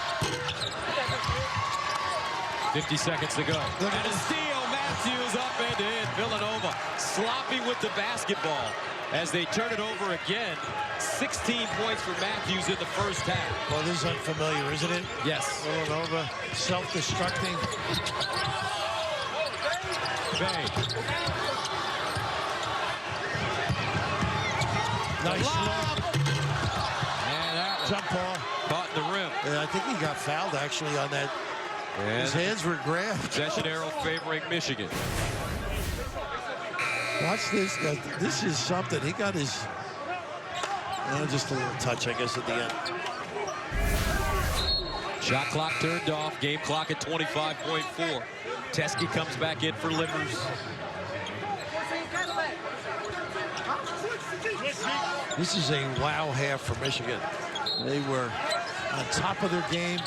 50 seconds to go. And a steal. Matthews up and in. Villanova sloppy with the basketball as they turn it over again. 16 points for Matthews in the first half. Well, this is unfamiliar, isn't it? Yes. Villanova self-destructing. Bay. Nice lob. look. And that one Jump ball. caught in the rim. Yeah, I think he got fouled, actually, on that. And His hands were grabbed. possession arrow favoring Michigan. Watch this. This is something. He got his... just a little touch, I guess, at the end. Shot clock turned off. Game clock at 25.4. Teskey comes back in for Livers. This is a wow half for Michigan. They were on top of their game.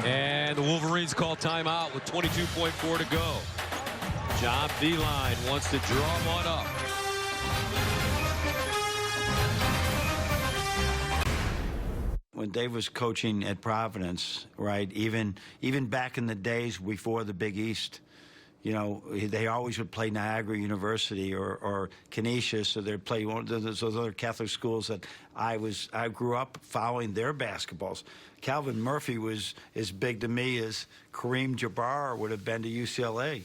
And the Wolverines call timeout with 22.4 to go. John Beeline wants to draw one up. When Dave was coaching at Providence, right, even back in the days before the Big East, you know, they always would play Niagara University or Canisius, or they'd play one of those other Catholic schools that I grew up following their basketballs. Calvin Murphy was as big to me as Kareem Jabbar would have been to UCLA.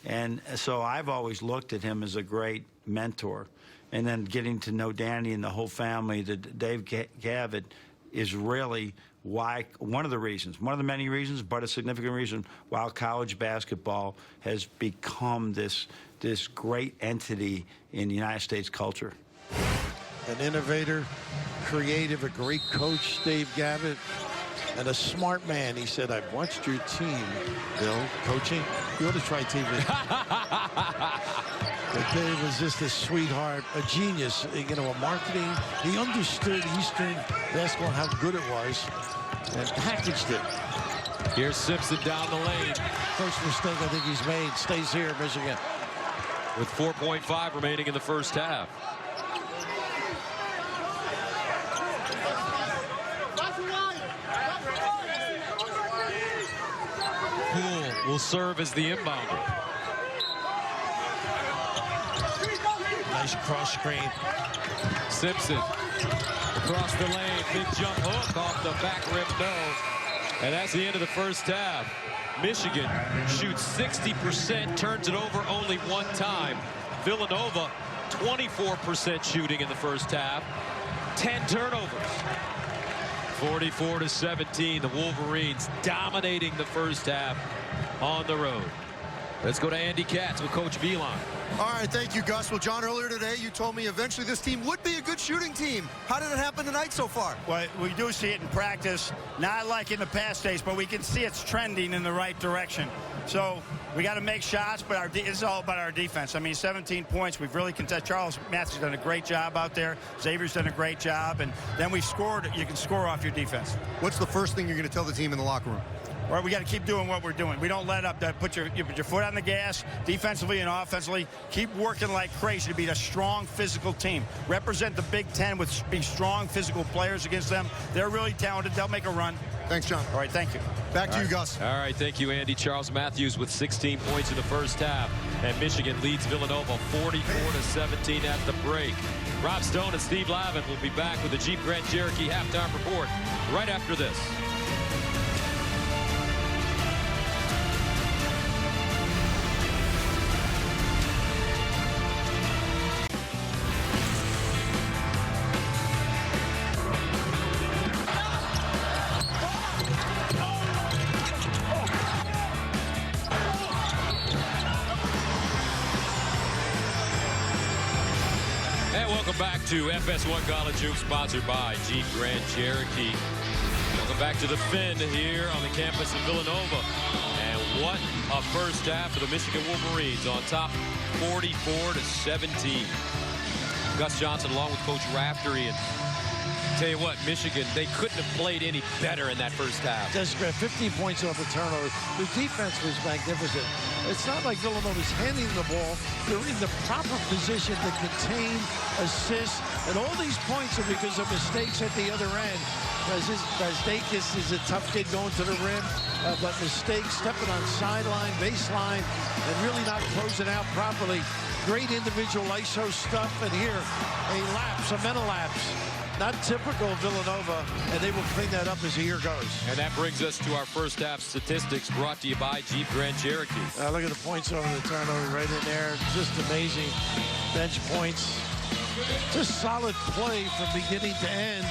And so I've always looked at him as a great mentor. And then getting to know Danny and the whole family, Dave Gavitt, is really why one of the many reasons, but a significant reason why college basketball has become this great entity in the United States culture. An innovator, creative, a great coach, Dave Gavitt, and a smart man. He said, I've watched your team, Bill, coaching. You ought to try TV. But Dave was just a sweetheart, a genius, you know, a marketing. He understood Eastern basketball, how good it was, and packaged it. Here's Simpson down the lane. First mistake I think he's made. Stays here, Michigan. With 4.5 remaining in the first half. Poole will serve as the inbounder. Nice cross screen. Simpson across the lane. Big jump hook off the back rim, no. And that's the end of the first half. Michigan shoots 60%, turns it over only one time. Villanova, 24% shooting in the first half. 10 turnovers. 44-17. The Wolverines dominating the first half on the road. Let's go to Andy Katz with Coach Beeline. All right, thank you, Gus. Well, John, earlier today, you told me eventually this team would be a good shooting team. How did it happen tonight so far? Well, we do see it in practice, not like in the past days, but we can see it's trending in the right direction. So we got to make shots, but it's all about our defense. I mean, 17 points. We've really contested. Charles Matthews done a great job out there. Xavier's done a great job. And then we've scored. You can score off your defense. What's the first thing you're going to tell the team in the locker room? Or we got to keep doing what we're doing. We don't let up. Put your foot on the gas, defensively and offensively. Keep working like crazy to be a strong physical team. Represent the Big Ten with be strong physical players against them. They're really talented. They'll make a run. Thanks, John. All right, thank you. Back to you, Gus. All right, thank you, Andy. Charles Matthews with 16 points in the first half. And Michigan leads Villanova 44-17 at the break. Rob Stone and Steve Lavin will be back with the Jeep Grand Cherokee halftime report right after this. Welcome back to FS1 College Hoops, sponsored by Jeep Grand Cherokee. Welcome back to the Finn here on the campus of Villanova. And what a first half for the Michigan Wolverines, on top 44-17. Gus Johnson along with Coach Raftery. And tell you what, Michigan, they couldn't have played any better in that first half. That's great. 15 points off a turnover. The defense was magnificent. It's not like Villanova's handing the ball. They're in the proper position to contain, assist, and all these points are because of mistakes at the other end. Brazdakis is a tough kid going to the rim, but mistakes, stepping on sideline, baseline, and really not closing out properly. Great individual ISO stuff, and here, a lapse, a mental lapse. not typical of Villanova, and they will clean that up as the year goes. And that brings us to our first half statistics brought to you by Jeep Grand Cherokee. Look at the points over the turnover right in there. Just amazing bench points. Just solid play from beginning to end.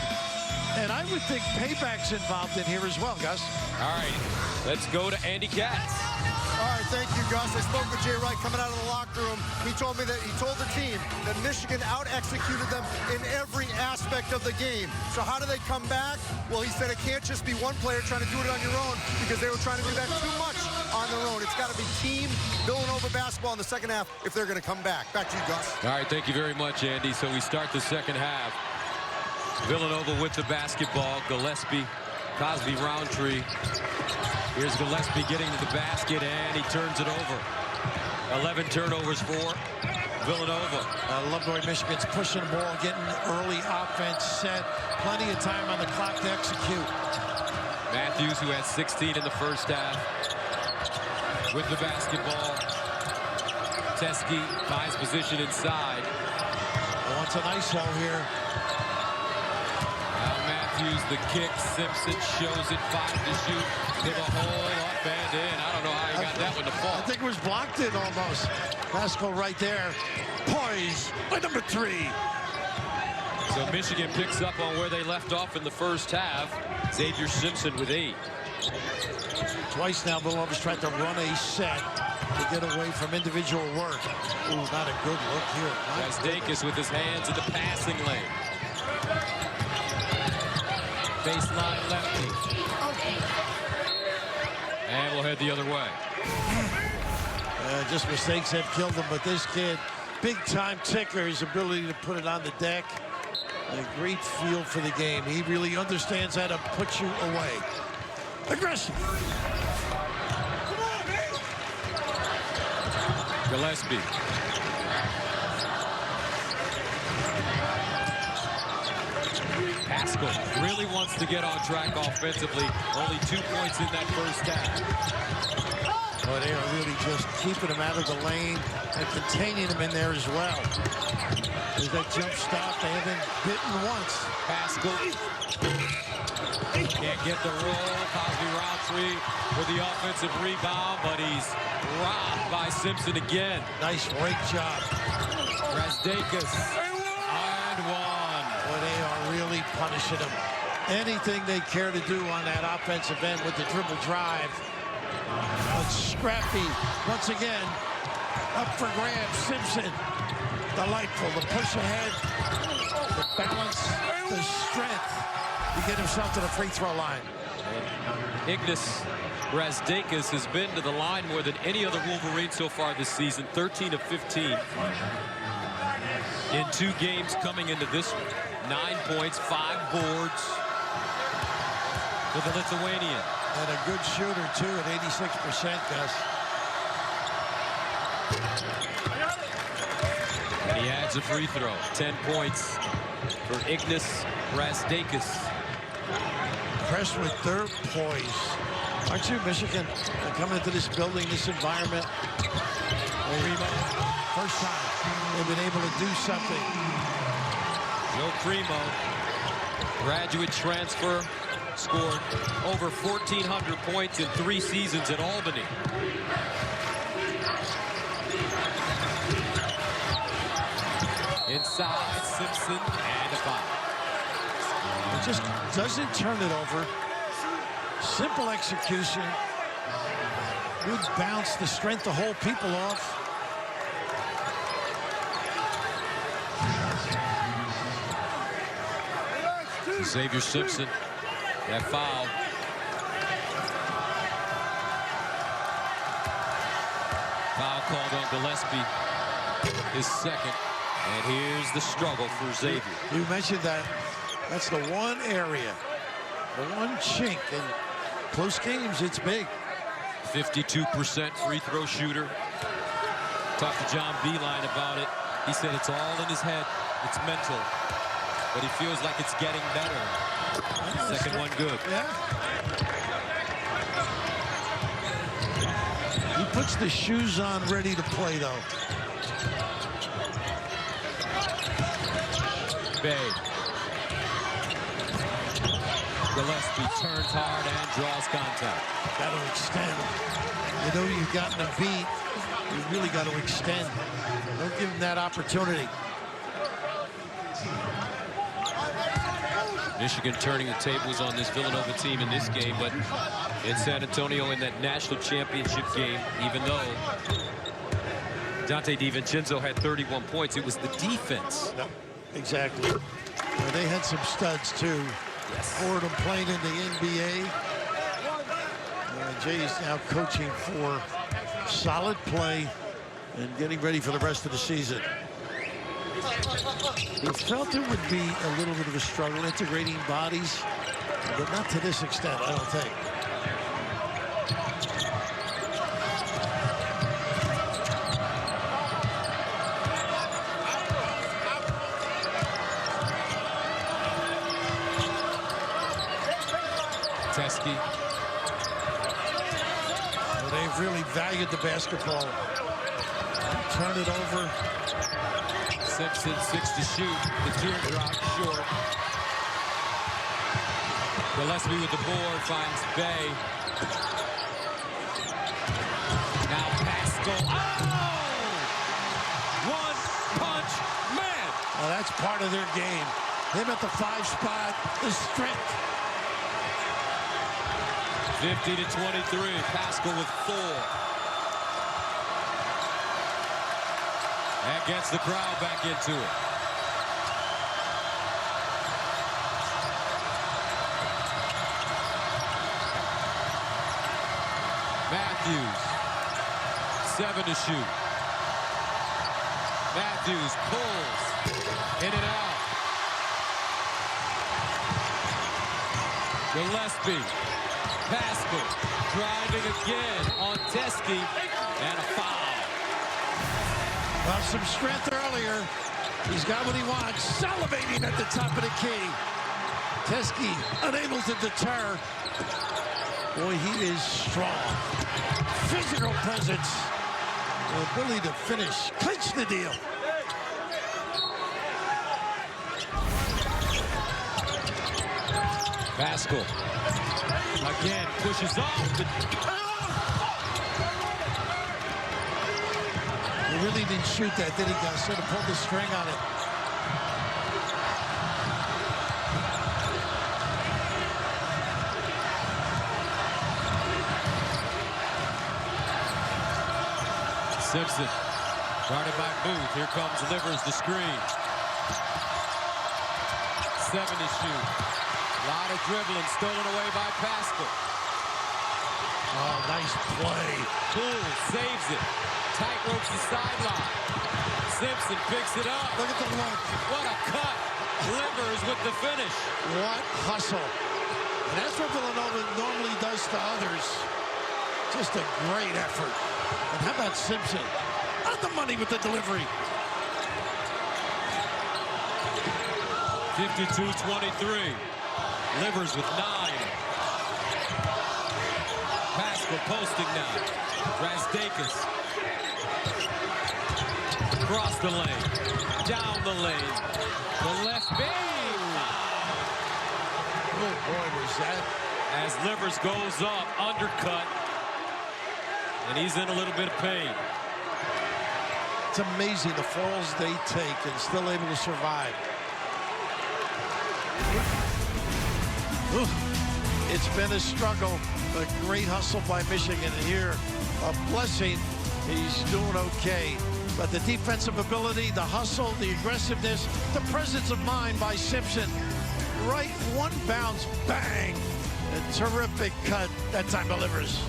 And I would think payback's involved in here as well, Gus. All right, let's go to Andy Katz. All right, thank you, Gus. I spoke with Jay Wright coming out of the locker room. He told me that he told the team that Michigan out-executed them in every aspect of the game. So how do they come back? Well, he said it can't just be one player trying to do it on your own because they were trying to do that too much on their own. It's got to be team Villanova basketball in the second half if they're going to come back. Back to you, Gus. All right, thank you very much, Andy. So we start the second half. Villanova with the basketball. Gillespie, Cosby, Roundtree. Here's Gillespie getting to the basket, and he turns it over. 11 turnovers for Villanova. I love the way Michigan's pushing the ball, getting early offense set. Plenty of time on the clock to execute. Matthews, who had 16 in the first half, with the basketball. Teske finds position inside. Wants an ISO here. Now Matthews, the kick. Simpson shows it, 5 to shoot. To the hole, up and in. I don't know how he got that one to fall. I think it was blocked in almost. Pascal right there. Poise by number 3. So Michigan picks up on where they left off in the first half. Xavier Simpson with 8. Twice now Villanova's tried to run a set to get away from individual work. Ooh, not a good look here. Rasdakis with his hands in the passing lane. Baseline lefty. And we'll head the other way. Just mistakes have killed him, but this kid, big-time ticker, his ability to put it on the deck. A great feel for the game. He really understands how to put you away. Aggressive. Gillespie. Pascal really wants to get on track offensively. Only 2 points in that first half. Oh, they are really just keeping him out of the lane and containing him in there as well. There's that jump stop. They haven't bitten once. Pascal can't get the roll. Cosby Roundtree with the offensive rebound, but he's robbed by Simpson again. Nice break job. Rasdakis and 1. Well, they are really punishing him. Anything they care to do on that offensive end with the dribble drive. But Scrappy, once again, up for grabs. Simpson, delightful. The push ahead, the balance, the strength to get himself to the free throw line. Ignas Rasdakis has been to the line more than any other Wolverine so far this season. 13 of 15 in 2 games coming into this one. 9 points, 5 boards for the Lithuanian. And a good shooter, too, at 86%, Gus. And he adds a free throw. 10 points for Ignas Rasdakis. Impressed with their poise. Aren't you, Michigan? Coming into this building, this environment. First time they've been able to do something. Joe Primo, graduate transfer, scored over 1,400 points in 3 seasons at Albany. Inside, Simpson, and a foul. It just doesn't turn it over. Simple execution. Good bounce, the strength to hold people off. Xavier Simpson, that foul. Foul called on Gillespie, his second. And here's the struggle for Xavier. You mentioned that. That's the one area, the one chink. In close games, it's big. 52% free throw shooter. Talked to John Beeline about it. He said it's all in his head. It's mental. But he feels like it's getting better. Second one good. Yeah. He puts the shoes on ready to play, though. Bay. Gillespie turns hard and draws contact. Got to extend. You know you've gotten a beat. You really got to extend. Don't give him that opportunity. Michigan turning the tables on this Villanova team in this game, but in San Antonio in that national championship game, even though Dante DiVincenzo had 31 points, it was the defense. No, exactly. Well, they had some studs too. Yes. Fordham playing in the NBA. Jay is now coaching for solid play and getting ready for the rest of the season. He felt it would be a little bit of a struggle integrating bodies, but not to this extent, I don't think. Teske. Well, they've really valued the basketball. Turn it over. Simpson, 6 to shoot. The teardrop short. Gillespie with the board, finds Bay. Now Pascal. Oh! One punch man. Well, that's part of their game. Him at the 5 spot, the strength. 50 to 23. Pascal with 4. That gets the crowd back into it. Matthews, 7 to shoot. Matthews pulls, in and out. Gillespie, Pascal, driving again on Teske, and a foul. Well, some strength earlier. He's got what he wants. Salivating at the top of the key. Teske unable to deter. Boy, he is strong. Physical presence. The ability to finish. Clinch the deal. Pascal again pushes off. He really didn't shoot that, did he, guys? Should have pulled the string on it. Simpson, guarded by Booth. Here comes Livers, the screen. 7 to shoot. A lot of dribbling stolen away by Pascal. Oh, nice play. Poole saves it. Tight ropes the sideline. Simpson picks it up. Look at the look. What a cut. Livers with the finish. What hustle. And that's what Villanova normally does to others. Just a great effort. And how about Simpson? On the money with the delivery. 52-23. Livers with 9. Pascal posting now. Rastakis. Across the lane. Down the lane. The left beam. Oh, boy, was that. As Livers goes up, undercut. And he's in a little bit of pain. It's amazing the falls they take and still able to survive. Ooh, it's been a struggle, a great hustle by Michigan. And here, a blessing, he's doing okay. But the defensive ability, the hustle, the aggressiveness, the presence of mind by Simpson. Right, one bounce, bang. A terrific cut, that time delivers.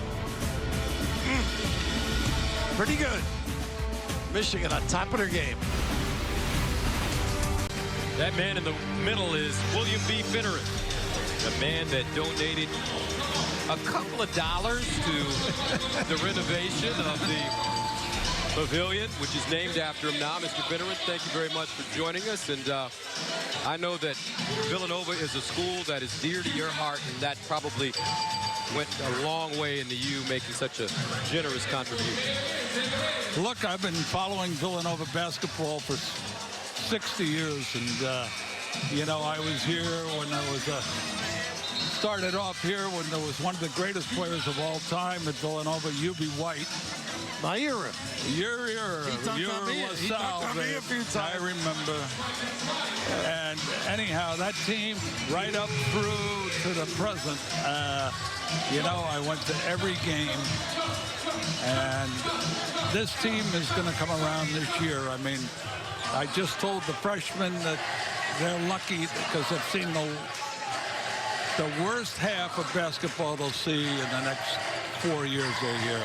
Pretty good. Michigan on top of their game. That man in the middle is William B. Finneran, the man that donated a couple of dollars to the renovation of the pavilion, which is named after him now. Mr. Finneran, thank you very much for joining us. And I know that Villanova is a school that is dear to your heart, and that probably went a long way into you making such a generous contribution. Look, I've been following Villanova basketball for 60 years, and you know, I was here when I was started off here when there was one of the greatest players of all time at Villanova, U.B. White. My era. Your era. He dunked on me. He dunked on me a few times. I remember. And anyhow, that team, right up through to the present, you know, I went to every game. And this team is going to come around this year. I mean, I just told the freshmen that they're lucky because they've seen the worst half of basketball they'll see in the next 4 years or a year.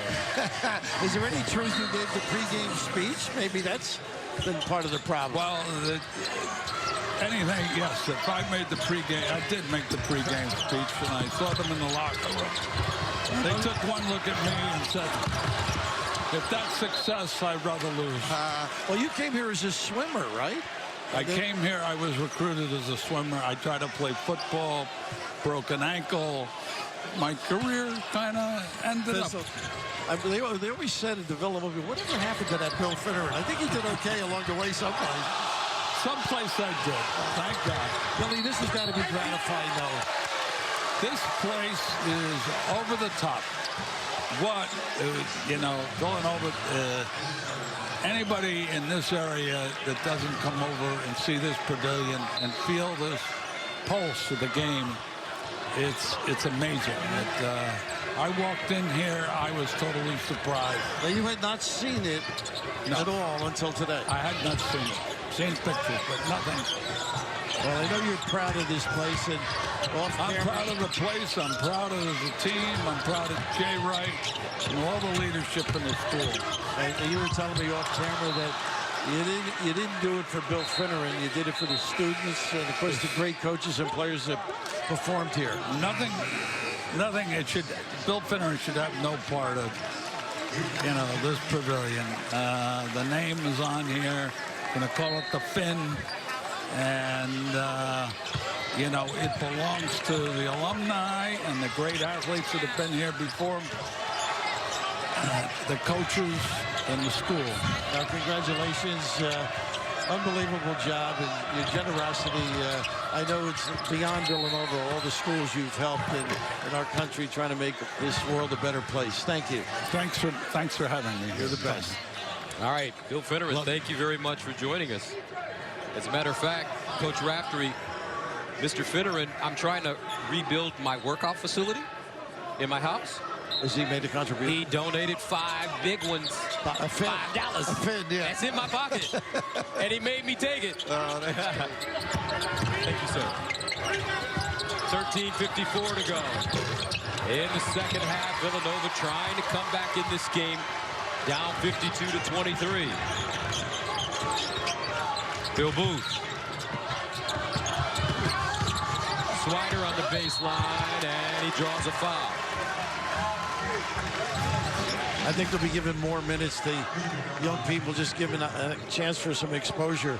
Is there any truth you gave the pregame speech? Maybe that's been part of the problem. Well, anything, yes. If I made the pregame, I did make the pregame speech, and I saw them in the locker room. They took one look at me and said, if that's success, I'd rather lose. Well, you came here as a swimmer, right? I came here, I was recruited as a swimmer. I tried to play football, broke an ankle. My career kind of ended up. They always said in the Villanova, whatever happened to that Bill Finneran? I think he did okay along the way someplace. Someplace I did, thank God. Billy, this has got to be gratifying, though. This place is over the top. What, you know, Villanova, anybody in this area that doesn't come over and see this pavilion and feel this pulse of the game, it's amazing. I walked in here, I was totally surprised. Now, you had not seen it at all until today. I had not seen it. Seen pictures, but nothing. Well, I know you're proud of this place, and I'm proud of the place. I'm proud of the team. I'm proud of Jay Wright and all the leadership in the school. And you were telling me off camera that you didn't do it for Bill Finneran. You did it for the students and, of course, the great coaches and players that performed here. Nothing. Bill Finneran should have no part of, you know, this pavilion. The name is on here. Going to call it the Fin. And, you know, it belongs to the alumni and the great athletes that have been here before, the coaches and the school. Now, congratulations. Unbelievable job, and your generosity. I know it's beyond Villanova, all the schools you've helped in our country trying to make this world a better place. Thank you. Thanks for having me. You're the best. All right, Bill Finneran, thank you very much for joining us. As a matter of fact, Coach Raftery, Mr. Finneran, I'm trying to rebuild my workout facility in my house. Has he made a contribution? He donated 5 big ones. $5. A fin, yeah. That's in my pocket. And he made me take it. Thank you, sir. 13:54 to go. In the second half, Villanova trying to come back in this game. Down 52-23. Bill Booth. Swider on the baseline, and he draws a foul. I think they'll be giving more minutes to young people, just giving a chance for some exposure.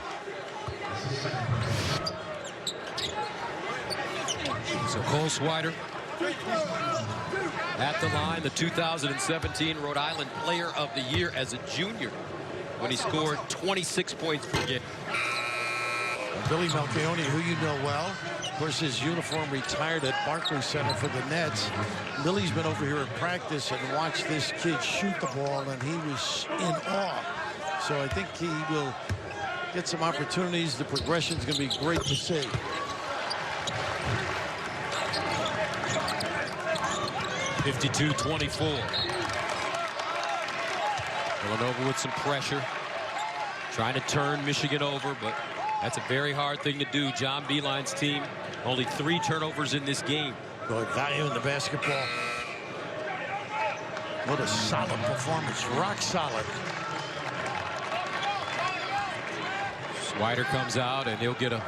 So Cole Swider at the line, the 2017 Rhode Island Player of the Year as a junior when he scored 26 points per game. Billy Malchione, who you know well, of course, his uniform retired at Barclays Center for the Nets. Billy's been over here at practice and watched this kid shoot the ball, and he was in awe. So I think he will get some opportunities. The progression's going to be great to see. (52-24). Villanova with some pressure, trying to turn Michigan over, but that's a very hard thing to do. John Beilein's team, only 3 turnovers in this game. Good value in the basketball. What a solid performance, rock solid. Swider comes out, and he'll get a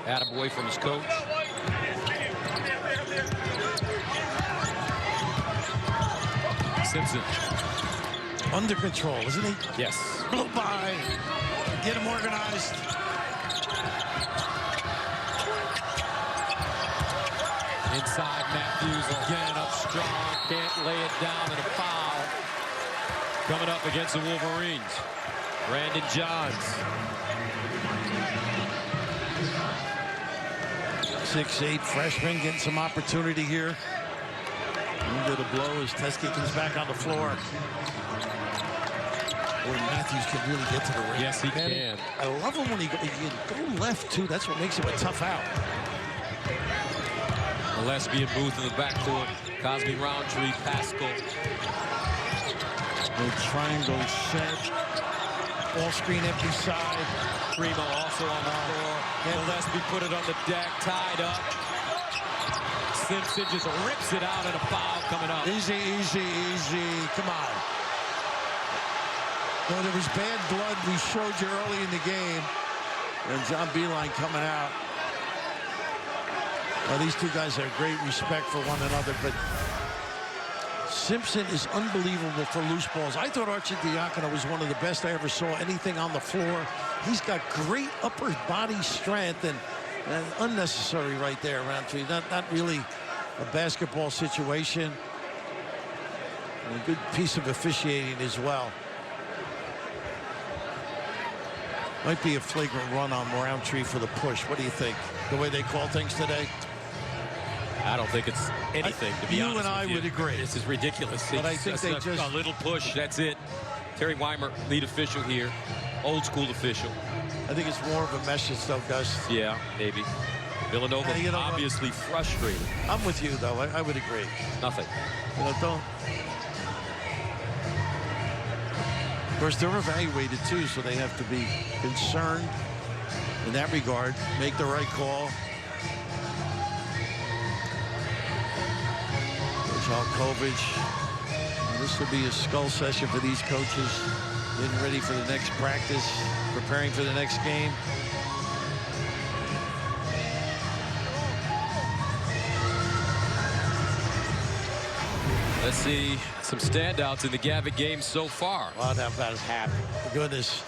attaboy from his coach. Simpson. Under control, isn't he? Yes. Blew by. Get him organized. Inside, Matthews again up strong. Can't lay it down, and a foul coming up against the Wolverines. Brandon Johns. 6'8" freshman getting some opportunity here. Into the blow as Teskey comes back on the floor. Boy, Matthews can really get to the rim. Yes, he can. I love him when he go left, too. That's what makes him a tough out. Gillespie and Booth in the backcourt. Cosby, Roundtree, Pascal. No triangle set. Ball screen empty side. Primo also on the floor. Gillespie put it on the deck, tied up. Simpson just rips it out, and a foul coming up. Easy, easy, easy. Come on. No, there was bad blood we showed you early in the game. And John Beilein coming out. Well, these two guys have great respect for one another, but Simpson is unbelievable for loose balls. I thought Archie Diacono was one of the best I ever saw anything on the floor. He's got great upper body strength and unnecessary right there, Roundtree. Not really a basketball situation. And a good piece of officiating as well. Might be a flagrant run on Roundtree for the push. What do you think? The way they call things today? I don't think it's anything, to be honest. You and I would agree. This is ridiculous. But I think they just a little push. That's it. Terry Weimer, lead official here. Old school official. I think it's more of a message, though, Gus. Yeah, maybe. Villanova obviously frustrated. I'm with you, though. I would agree. Nothing. You know, don't. Of course, they're evaluated, too, so they have to be concerned in that regard. Make the right call. Jalkovich. This will be a skull session for these coaches. Getting ready for the next practice. Preparing for the next game. Let's see some standouts in the Gavitt game so far. Well, that about half. Goodness.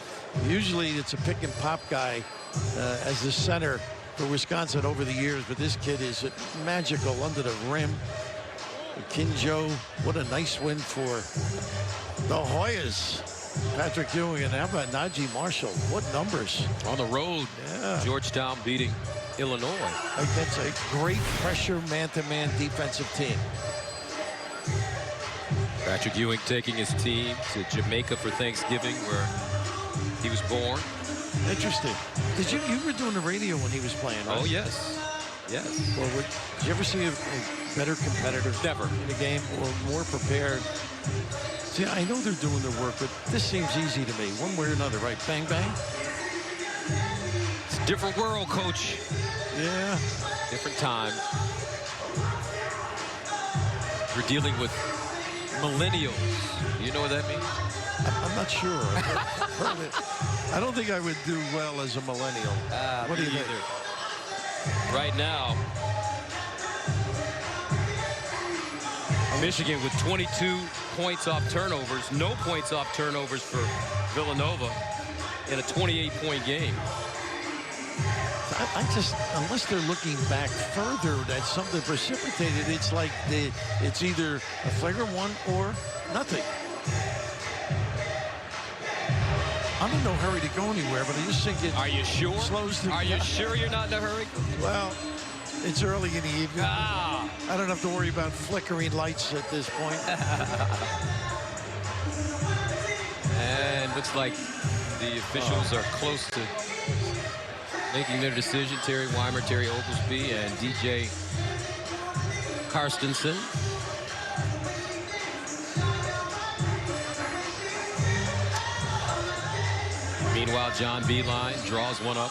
Usually it's a pick and pop guy as the center for Wisconsin over the years, but this kid is magical under the rim. Kinjo, what a nice win for the Hoyas. Patrick Ewing, and how about Najee Marshall? What numbers? On the road, yeah. Georgetown beating Illinois. Against a great pressure man-to-man defensive team. Patrick Ewing taking his team to Jamaica for Thanksgiving, where he was born. Interesting. Did you were doing the radio when he was playing, right? Oh, yes. Yes. Well, did you ever see a better competitor? Never. In a game, or more prepared? See, I know they're doing their work, but this seems easy to me, one way or another, right? Bang, bang. It's a different world, Coach. Yeah. Different time. We're dealing with millennials. You know what that means? I'm not sure. I've heard it. I don't think I would do well as a millennial. What do you think? Right now, Michigan with 22 points off turnovers, no points off turnovers for Villanova in a 28-point game. I just, unless they're looking back further, that's something precipitated. It's like it's either a flagrant one or nothing. I'm in no hurry to go anywhere, but I just think it. Are you sure? Slows the. Are you sure you're not in a hurry? Well, it's early in the evening. Ah. I don't have to worry about flickering lights at this point. And looks like the officials are close to making their decision. Terry Weimer, Terry Oglesby, and DJ Karstensen. Meanwhile, John Beilein draws one up.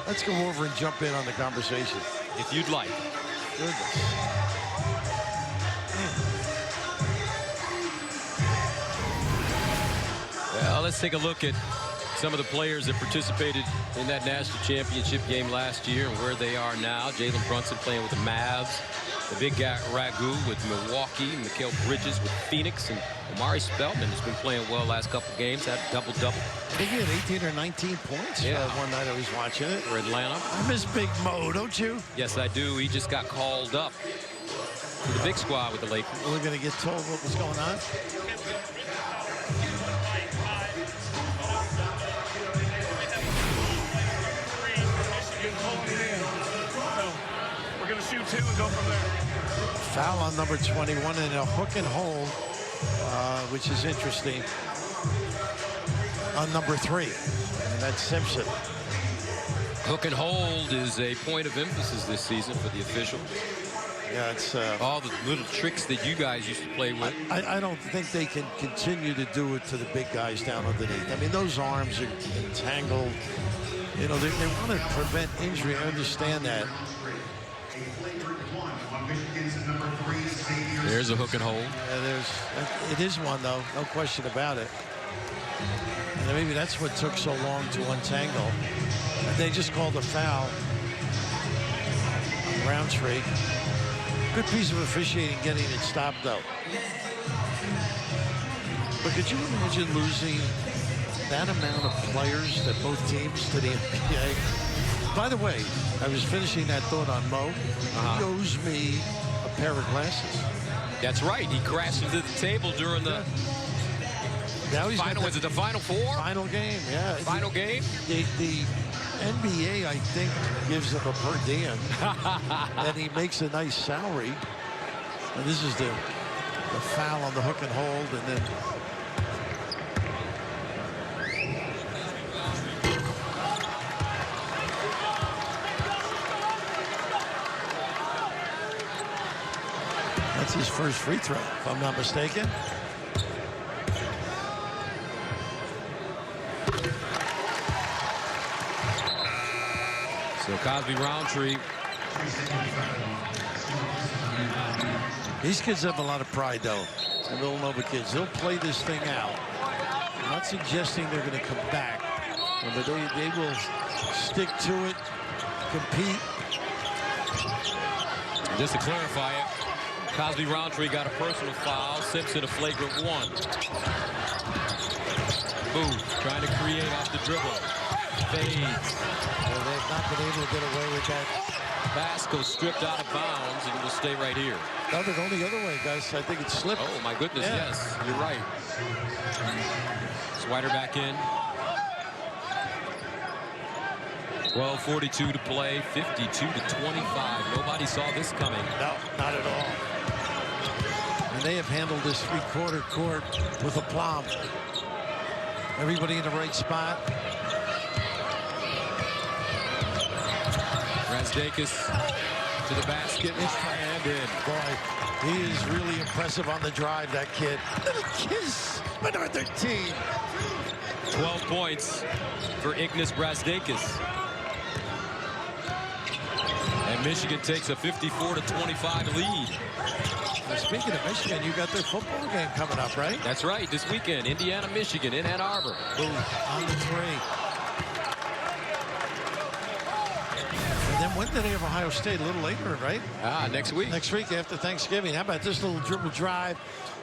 Let's go over and jump in on the conversation. If you'd like. Goodness. Well, let's take a look at some of the players that participated in that national championship game last year and where they are now. Jalen Brunson playing with the Mavs. The big guy Ragu with Milwaukee. Mikal Bridges with Phoenix. And Omari Spelman has been playing well last couple games. Had a double-double. I think he had 18 or 19 points one night I was watching it. For Atlanta. I miss Big Mo, don't you? Yes, I do. He just got called up to the big squad with the Lakers. We're going to get told what was going on. 2 and go from there. Foul on number 21 and a hook and hold, which is interesting, on number 3, and that's Simpson. Hook and hold is a point of emphasis this season for the officials. Yeah, it's all the little tricks that you guys used to play with. I don't think they can continue to do it to the big guys down underneath. I mean, those arms are entangled. You know, they want to prevent injury. I understand that. There's a hook and hold. Yeah, it is one, though. No question about it. And maybe that's what took so long to untangle. And they just called a foul on Roundtree. Good piece of officiating getting it stopped, though. But could you imagine losing that amount of players, that both teams, to the NBA? By the way, I was finishing that thought on Mo. He owes me a pair of glasses. That's right. He crashed into the table during the now he's final. Was it the Final Four? Final game, yeah. Final game? The NBA, I think, gives him a per diem. And he makes a nice salary. And this is the foul on the hook and hold, and then that's his first free throw, if I'm not mistaken. So Cosby Roundtree. These kids have a lot of pride, though. The Villanova kids. They'll play this thing out. I'm not suggesting they're going to come back, but they will stick to it, compete. Just to clarify it, Cosby Roundtree got a personal foul. Simpson a flagrant 1. Booth trying to create off the dribble. Fades. Well, they've not been able to get away with that. Basco stripped out of bounds and will stay right here. No, they're going the other way, guys. I think it's slipped. Oh, my goodness, yeah. Yes. You're right. Swider back in. 12:42 to play, 52 to 25. Nobody saw this coming. No, not at all. And they have handled this three-quarter court with aplomb. Everybody in the right spot. Razdakis to the basket and in. Boy, he is really impressive on the drive, that kid. Little kiss, by number 13. 12 points for Ignas Razdakis. And Michigan takes a 54-25 lead. Now, speaking of Michigan, you got their football game coming up, right? That's right, this weekend, Indiana, Michigan in Ann Arbor. Boom, on the 3. And then when do they have Ohio State? A little later, right? Next week. Next week after Thanksgiving. How about this little dribble drive?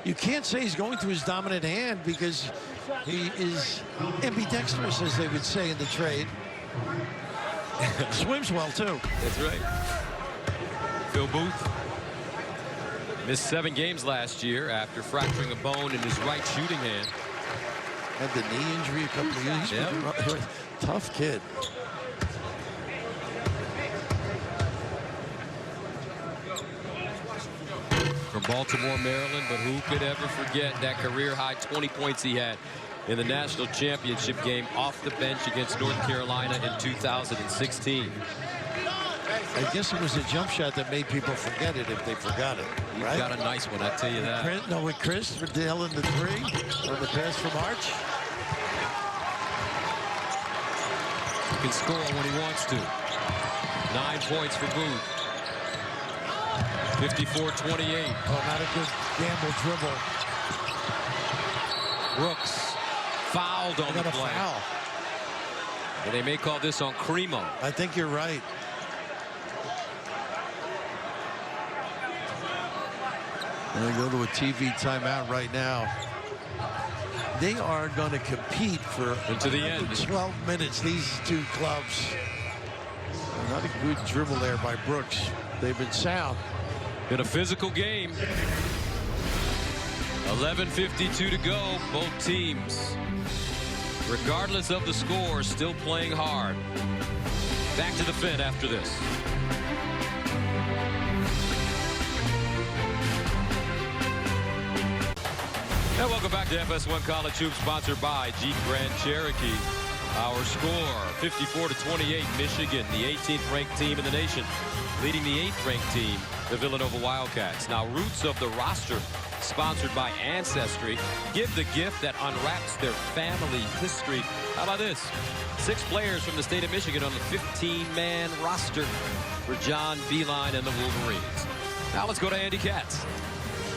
You can't say he's going to his dominant hand because he is ambidextrous, as they would say in the trade. Swims well, too. That's right. Phil Booth missed 7 games last year after fracturing a bone in his right shooting hand. Had the knee injury a couple of years. Yep. Tough kid. From Baltimore, Maryland, but who could ever forget that career-high 20 points he had in the national championship game off the bench against North Carolina in 2016. I guess it was a jump shot that made people forget it if they forgot it, right? He got a nice one, I tell you that. With Chris for Dale in the 3, or the pass from Arch. He can score when he wants to. 9 points for Booth. 54-28. Oh, not a good gamble dribble. Brooks fouled on the play. Foul. And they may call this on Cremo. I think you're right. And they go to a TV timeout right now. They are going to compete for into the end. 12 minutes, these two clubs. Not a good dribble there by Brooks. They've been sound. Been a physical game. 11:52 to go. Both teams, regardless of the score, still playing hard. Back to the Finn after this. And welcome back to FS1 College Hoops, sponsored by Jeep Grand Cherokee. Our score, 54-28, Michigan, the 18th ranked team in the nation, leading the 8th ranked team, the Villanova Wildcats. Now, roots of the roster, sponsored by Ancestry, give the gift that unwraps their family history. How about this? 6 players from the state of Michigan on the 15-man roster for John Beilein and the Wolverines. Now let's go to Andy Katz.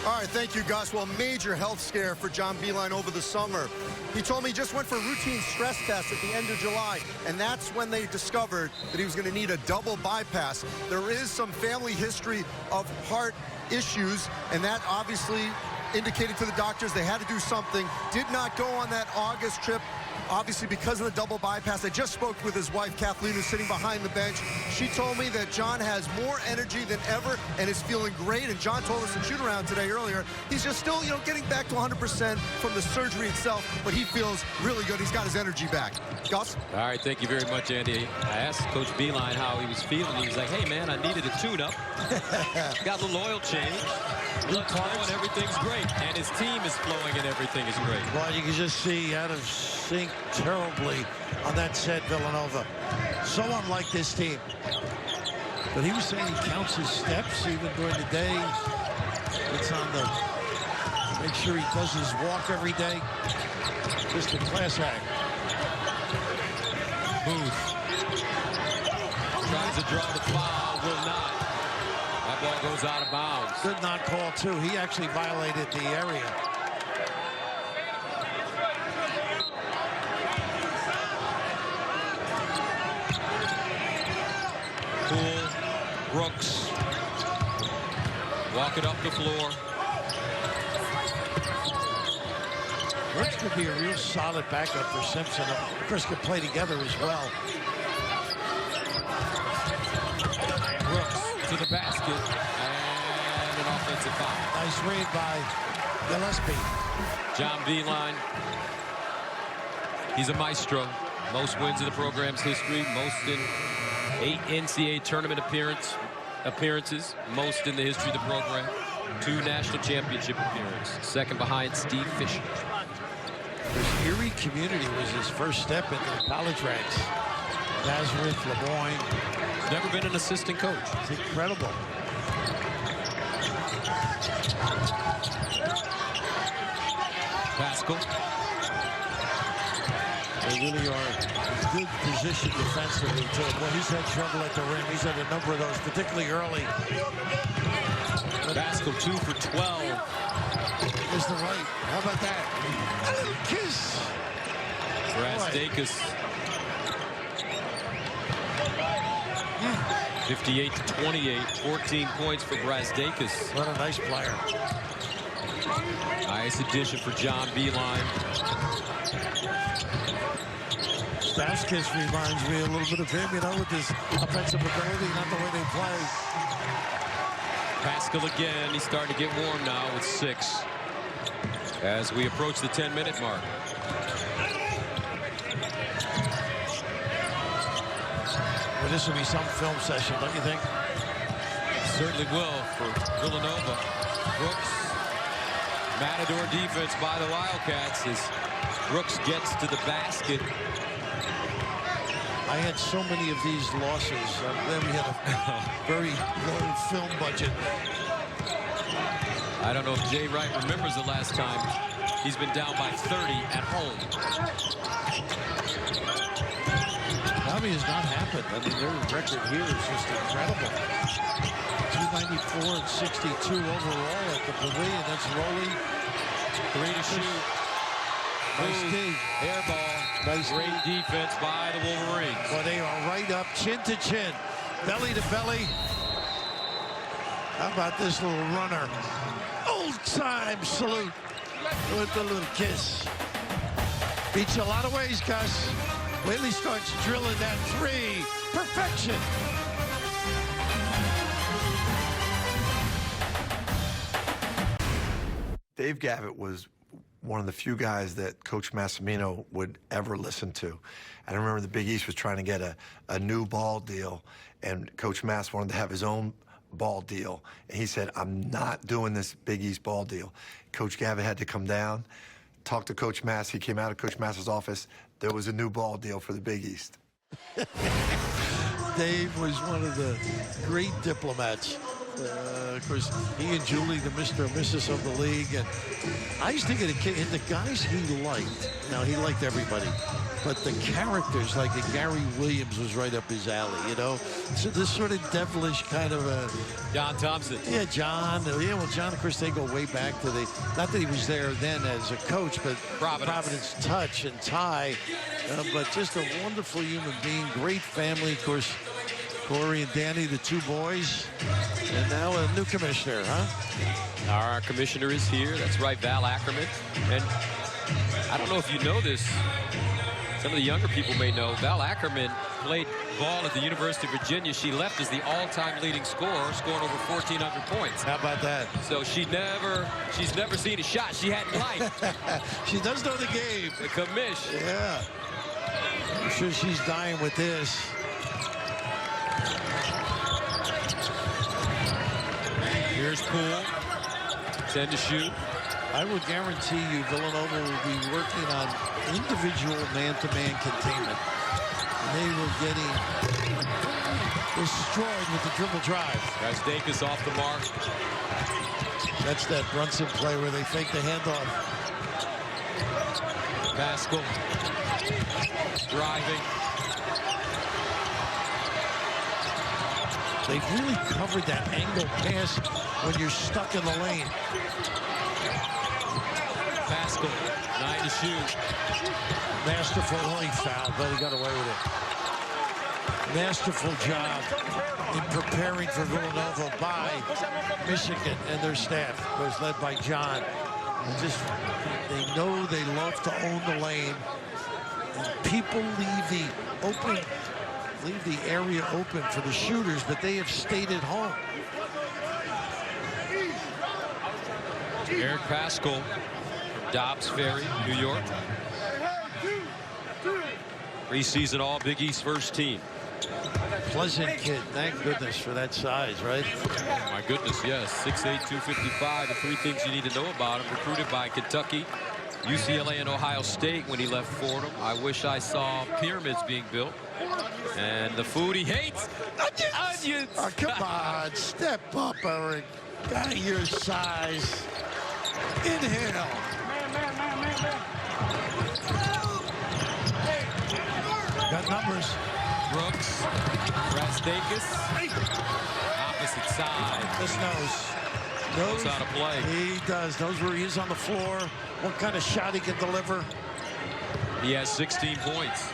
All right, thank you, Gus. Well, major health scare for John Beilein over the summer. He told me he just went for a routine stress test at the end of July, and that's when they discovered that he was going to need a double bypass. There is some family history of heart issues, and that obviously indicated to the doctors they had to do something. Did not go on that August trip, obviously because of the double bypass. I just spoke with his wife, Kathleen, who's sitting behind the bench. She told me that John has more energy than ever and is feeling great. And John told us in shoot-around today earlier, he's just still, getting back to 100% from the surgery itself, but he feels really good. He's got his energy back. Gus? All right, thank you very much, Andy. I asked Coach Beilein how he was feeling. He was like, hey, man, I needed a tune-up. Got a little oil change. Blood's flowing, everything's great. And his team is flowing and everything is great. Well, you can just see out of sync terribly on that set, Villanova. So unlike this team. But he was saying he counts his steps even during the day. It's on the, make sure he does his walk every day. Just a class act. Booth tries to draw the foul, will not. That ball goes out of bounds. Good non-call, too. He actually violated the area. Poole, Brooks, walk it up the floor. Brooks could be a real solid backup for Simpson. Chris could play together as well. Brooks to the basket, and an offensive foul. Nice read by Gillespie. John Beilein, he's a maestro. Most wins in the program's history, most in 8 NCAA tournament appearances, most in the history of the program. 2 national championship appearances, second behind Steve Fisher. This Erie community was his first step into the college ranks. Nazareth, LeMoyne. He's never been an assistant coach. It's incredible. Pascal. They really are in good position defensively, too. Well, he's had trouble at the rim. He's had a number of those, particularly early. Pascal 2 for 12. Is the right. How about that? A little kiss. Brasdakis. 58-28, 14 points for Brasdakis. What a nice player. Nice addition for John Beilein. Staskis reminds me a little bit of him, with his offensive ability, not the way they play. Pascal again. He's starting to get warm now with 6 as we approach the 10-minute mark. Well, this will be some film session, don't you think? Certainly will for Villanova. Brooks. Matador defense by the Wildcats as Brooks gets to the basket. I had so many of these losses. Then we had a very low film budget. I don't know if Jay Wright remembers the last time he's been down by 30 at home. Probably has not happened. I mean, their record here is just incredible. 294 and 62 overall at the Pavilion. That's Rowley. 3 to shoot. Nice D. Air ball. Nice Great defense by the Wolverines. Well, they are right up, chin to chin, belly to belly. How about this little runner? Old-time salute with the little kiss. Beats you a lot of ways, Gus. Whaley starts drilling that 3. Perfection. Dave Gavitt was one of the few guys that Coach Massimino would ever listen to. And I remember the Big East was trying to get a new ball deal, and Coach Mass wanted to have his own ball deal. And he said, I'm not doing this Big East ball deal. Coach Gavitt had to come down, talk to Coach Mass. He came out of Coach Mass's office. There was a new ball deal for the Big East. Dave was one of the great diplomats. Of course, he and Julie, the Mr. and Mrs. of the league. And I used to get a kid, and the guys he liked, now he liked everybody, but the characters like a Gary Williams was right up his alley, you know? So this sort of devilish kind of a... John Thompson. Yeah, John. Yeah, well, John, of course, they go way back to the... Not that he was there then as a coach, but Providence Touch and Ty. But just a wonderful human being, great family, of course. Corey and Danny, the two boys, and now a new commissioner, huh? Our commissioner is here. That's right, Val Ackerman. And I don't know if you know this. Some of the younger people may know. Val Ackerman played ball at the University of Virginia. She left as the all-time leading scorer, scoring over 1,400 points. How about that? So she's never seen a shot she hadn't liked. She does know the game. The commish. Yeah. I'm sure she's dying with this. Here's Poole. 10 to shoot. I would guarantee you Villanova will be working on individual man-to-man containment. They were getting destroyed with the dribble drive. Rastakis off the mark. That's that Brunson play where they fake the handoff. Pascal driving. They've really covered that angle pass when you're stuck in the lane. Pascal, 9 to shoot. Masterful, only foul, but he got away with it. Masterful job in preparing for Villanova by Michigan and their staff. It was led by John. They know they love to own the lane. And people leave the area open for the shooters, but they have stayed at home. Eric Pascal from Dobbs Ferry, New York. Preseason All Big East first team. Pleasant kid, thank goodness for that size, right? My goodness, yes. 6'8", 255. The three things you need to know about him. Recruited by Kentucky, UCLA, and Ohio State when he left Fordham. I wish I saw pyramids being built. And the food he hates, onions. Oh, come on, step up, Eric. Got your size. Inhale. Got numbers. Brooks, Rastakis, opposite side. This knows how to play. He does. Knows where he is on the floor, what kind of shot he can deliver. He has 16 points.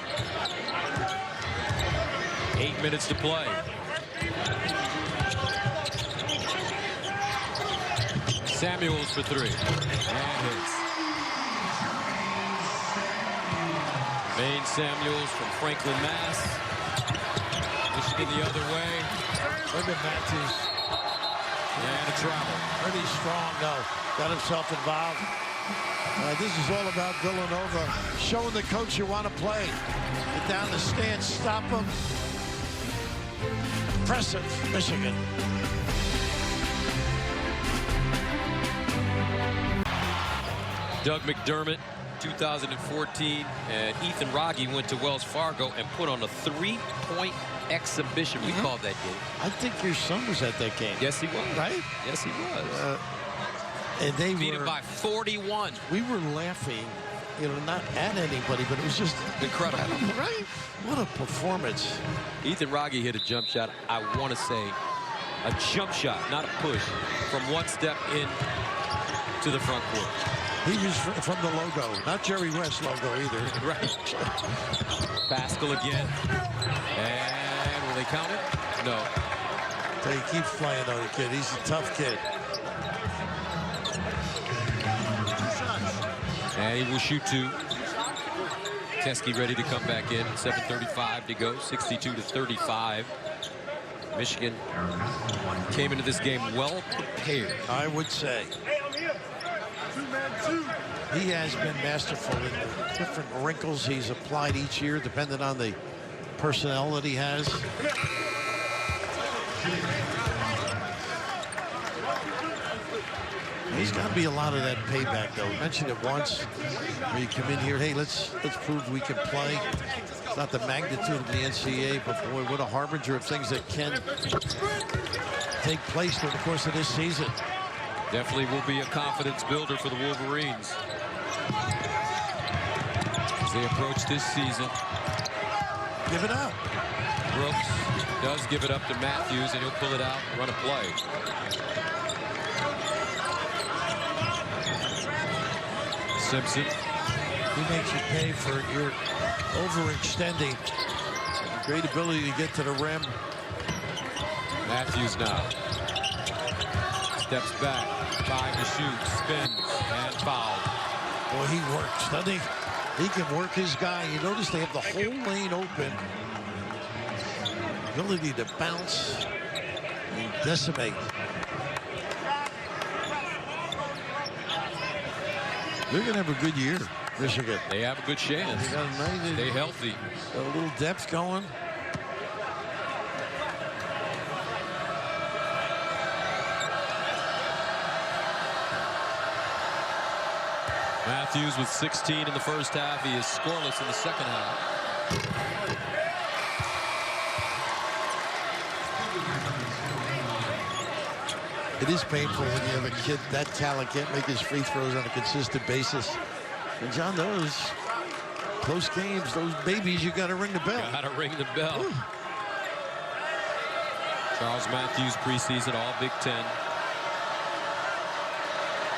8 minutes to play. Samuels for three. And hits. Maine Samuels from Franklin, Mass. Michigan the other way. Look at Matthews. And a travel. Pretty strong, though. Got himself involved. This is all about Villanova showing the coach you want to play. Get down the stand, stop him. Impressive, Michigan. Doug McDermott, 2014, and Ethan Rogge went to Wells Fargo and put on a three-point exhibition. We called that game. I think your son was at that game. Yes, he was. Right? Yes, he was. And they beat him by 41. We were laughing, you know, not at anybody, but it was just incredible. Right? What a performance. Ethan Rogge hit a jump shot. I want to say a jump shot, not a push, from one step in to the front court. He was from the logo, not Jerry West logo either. Right. Pascal again. And will they count it? No. He keeps playing though, the kid. He's a tough kid. And he will shoot two. Teske ready to come back in. 7:35 to go. 62-35. Michigan came into this game well prepared. I would say. He has been masterful in the different wrinkles he's applied each year, depending on the personnel that he has. There's got to be a lot of that payback, though. We mentioned it once, where you come in here, hey, let's prove we can play. It's not the magnitude of the NCAA, but boy, what a harbinger of things that can take place during the course of this season. Definitely will be a confidence builder for the Wolverines as they approach this season. Give it up. Brooks does give it up to Matthews, and he'll pull it out and run a play. Simpson. He makes you pay for your overextending. Great ability to get to the rim. Matthews now. Steps back. 5 to shoot. Spins and fouled. Boy, he works, doesn't he? He can work his guy. You notice they have the whole lane open. Ability to bounce and decimate. They're going to have a good year, Michigan. They have a good chance. They got a nice, stay healthy. A little depth going. Matthews with 16 in the first half. He is scoreless in the second half. It is painful when you have a kid that talent can't make his free throws on a consistent basis. And John, those close games, those babies, you got to ring the bell. Got to ring the bell. Ooh. Charles Matthews preseason All Big Ten.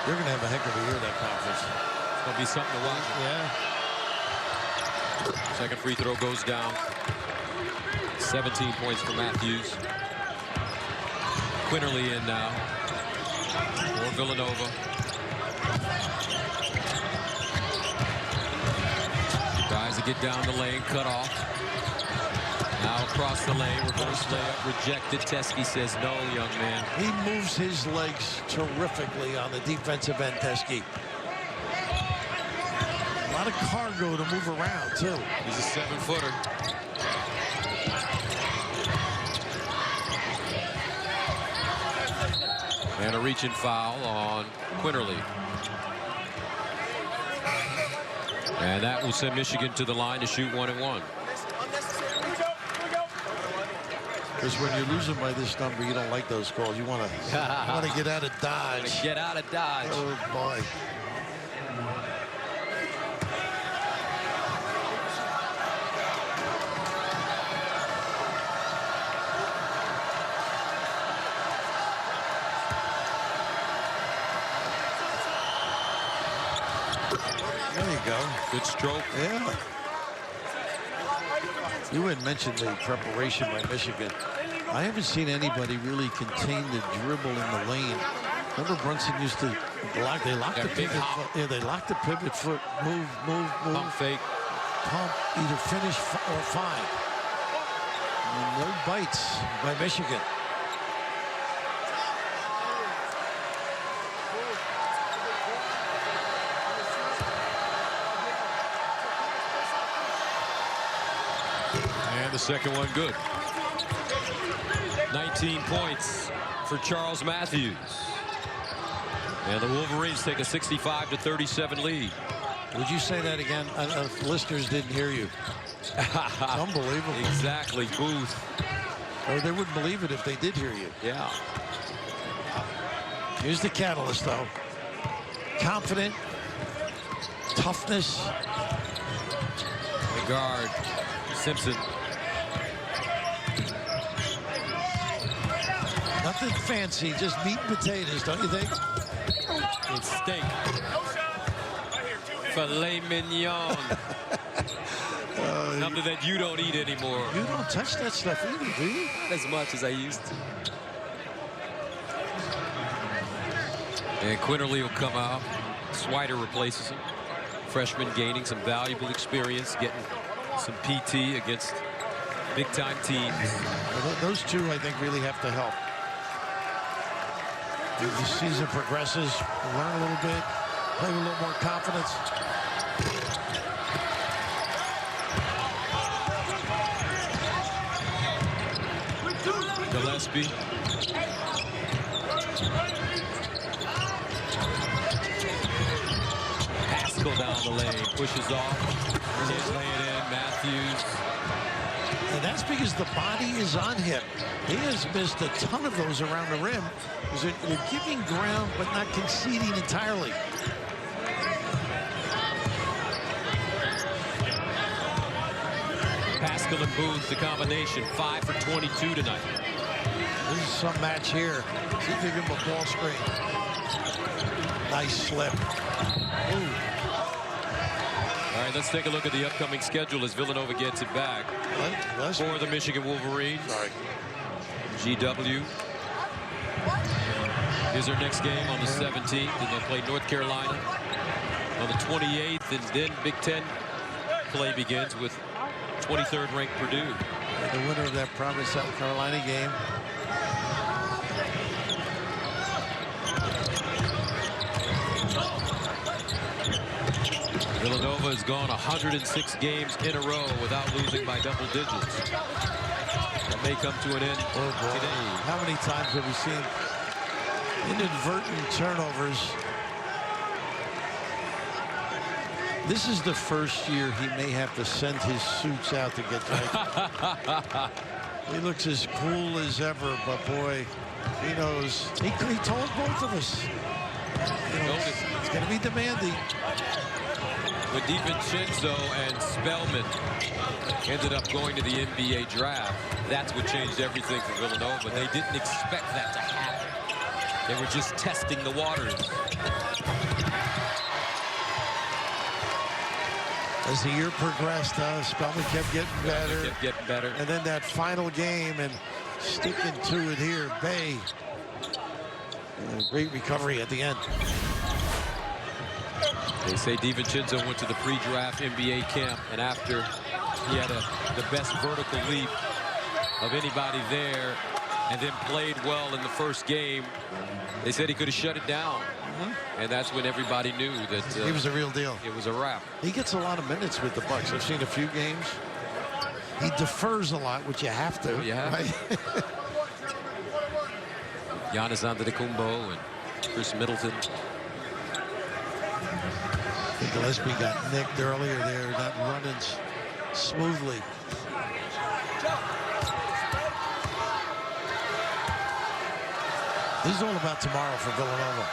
You're going to have a heck of a year, that conference. It's going to be something to watch. Yeah. Second free throw goes down. 17 points for Matthews. Quinterly in now for Villanova. Tries to get down the lane, cut off. Now across the lane, reverse layup, rejected. Teskey says no, young man. He moves his legs terrifically on the defensive end, Teskey. A lot of cargo to move around, too. He's a 7-footer. And a reaching foul on Quinterly. And that will send Michigan to the line to shoot 1-and-1. Because when you're losing by this number, you don't like those calls. You want to get out of Dodge. Get out of Dodge. Oh, boy. There you go. Good stroke. Yeah. You had mentioned the preparation by Michigan. I haven't seen anybody really contain the dribble in the lane. Remember Brunson used to block. They locked the pivot foot. Yeah, they locked the pivot foot. Move. Pump fake. Pump, either finish or find. And no bites by Michigan. And the second one good. 19 points for Charles Matthews. And the Wolverines take a 65-37 lead. Would you say that again? Listeners didn't hear you. Unbelievable. Exactly, Booth. Or they wouldn't believe it if they did hear you. Yeah. Here's the catalyst, though. Confident. Toughness. The guard, Simpson. Nothing fancy, just meat and potatoes, don't you think? It's steak. Filet mignon. Something that you don't eat anymore. You don't touch that stuff either, do you? Not as much as I used to. And Quinterly will come out. Swider replaces him. Freshman gaining some valuable experience, getting some PT against big-time teams. Well, those two, I think, really have to help. As the season progresses, learn a little bit, play with a little more confidence. Gillespie. Pascal down the lane, pushes off. Can't lay it in. Matthews. And that's because the body is on him. He has missed a ton of those around the rim. Because they're giving ground but not conceding entirely. Pascal and Booth, the combination, 5 for 22 tonight. This is some match here. See if they give him a ball screen. Nice slip. Ooh. All right, let's take a look at the upcoming schedule as Villanova gets it back. For the Michigan Wolverines. Sorry. GW. Here's their next game on the 17th, and they'll play North Carolina on the 28th, and then Big Ten play begins with 23rd ranked Purdue. And the winner of that Providence, South Carolina game. Villanova has gone 106 games in a row without losing by double digits. That may come to an end today. How many times have we seen inadvertent turnovers? This is the first year he may have to send his suits out to get ready. He looks as cool as ever, but boy, he knows. He told both of us. You know, it's going to be demanding. When DiVincenzo and Spellman ended up going to the NBA draft, that's what changed everything for Villanova. They didn't expect that to happen. They were just testing the waters. As the year progressed, Spellman kept getting better. And then that final game and sticking to it here. Bay. Great recovery at the end. They say DiVincenzo went to the pre-draft NBA camp, and after he had the best vertical leap of anybody there and then played well in the first game, they said he could have shut it down. And that's when everybody knew that he was a real deal. It was a wrap. He gets a lot of minutes with the Bucks. I've seen a few games. He defers a lot, which you have to. Yeah. Right? Giannis Antetokounmpo and Chris Middleton. I think Gillespie got nicked earlier there, not running smoothly. This is all about tomorrow for Villanova.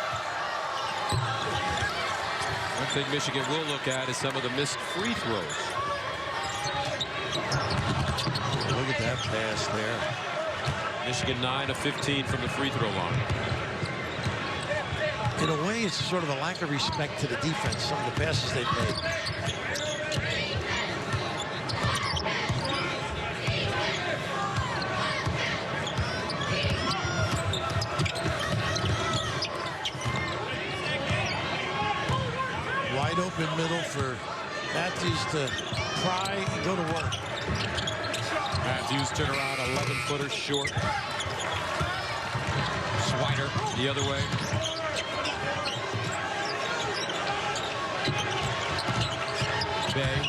One thing Michigan will look at is some of the missed free throws. Look at that pass there. Michigan 9 of 15 from the free throw line. In a way, it's sort of a lack of respect to the defense, some of the passes they've made. Wide open middle for Matthews to try and go to work. Matthews turn around, 11-footer short. Swider the other way. Bay.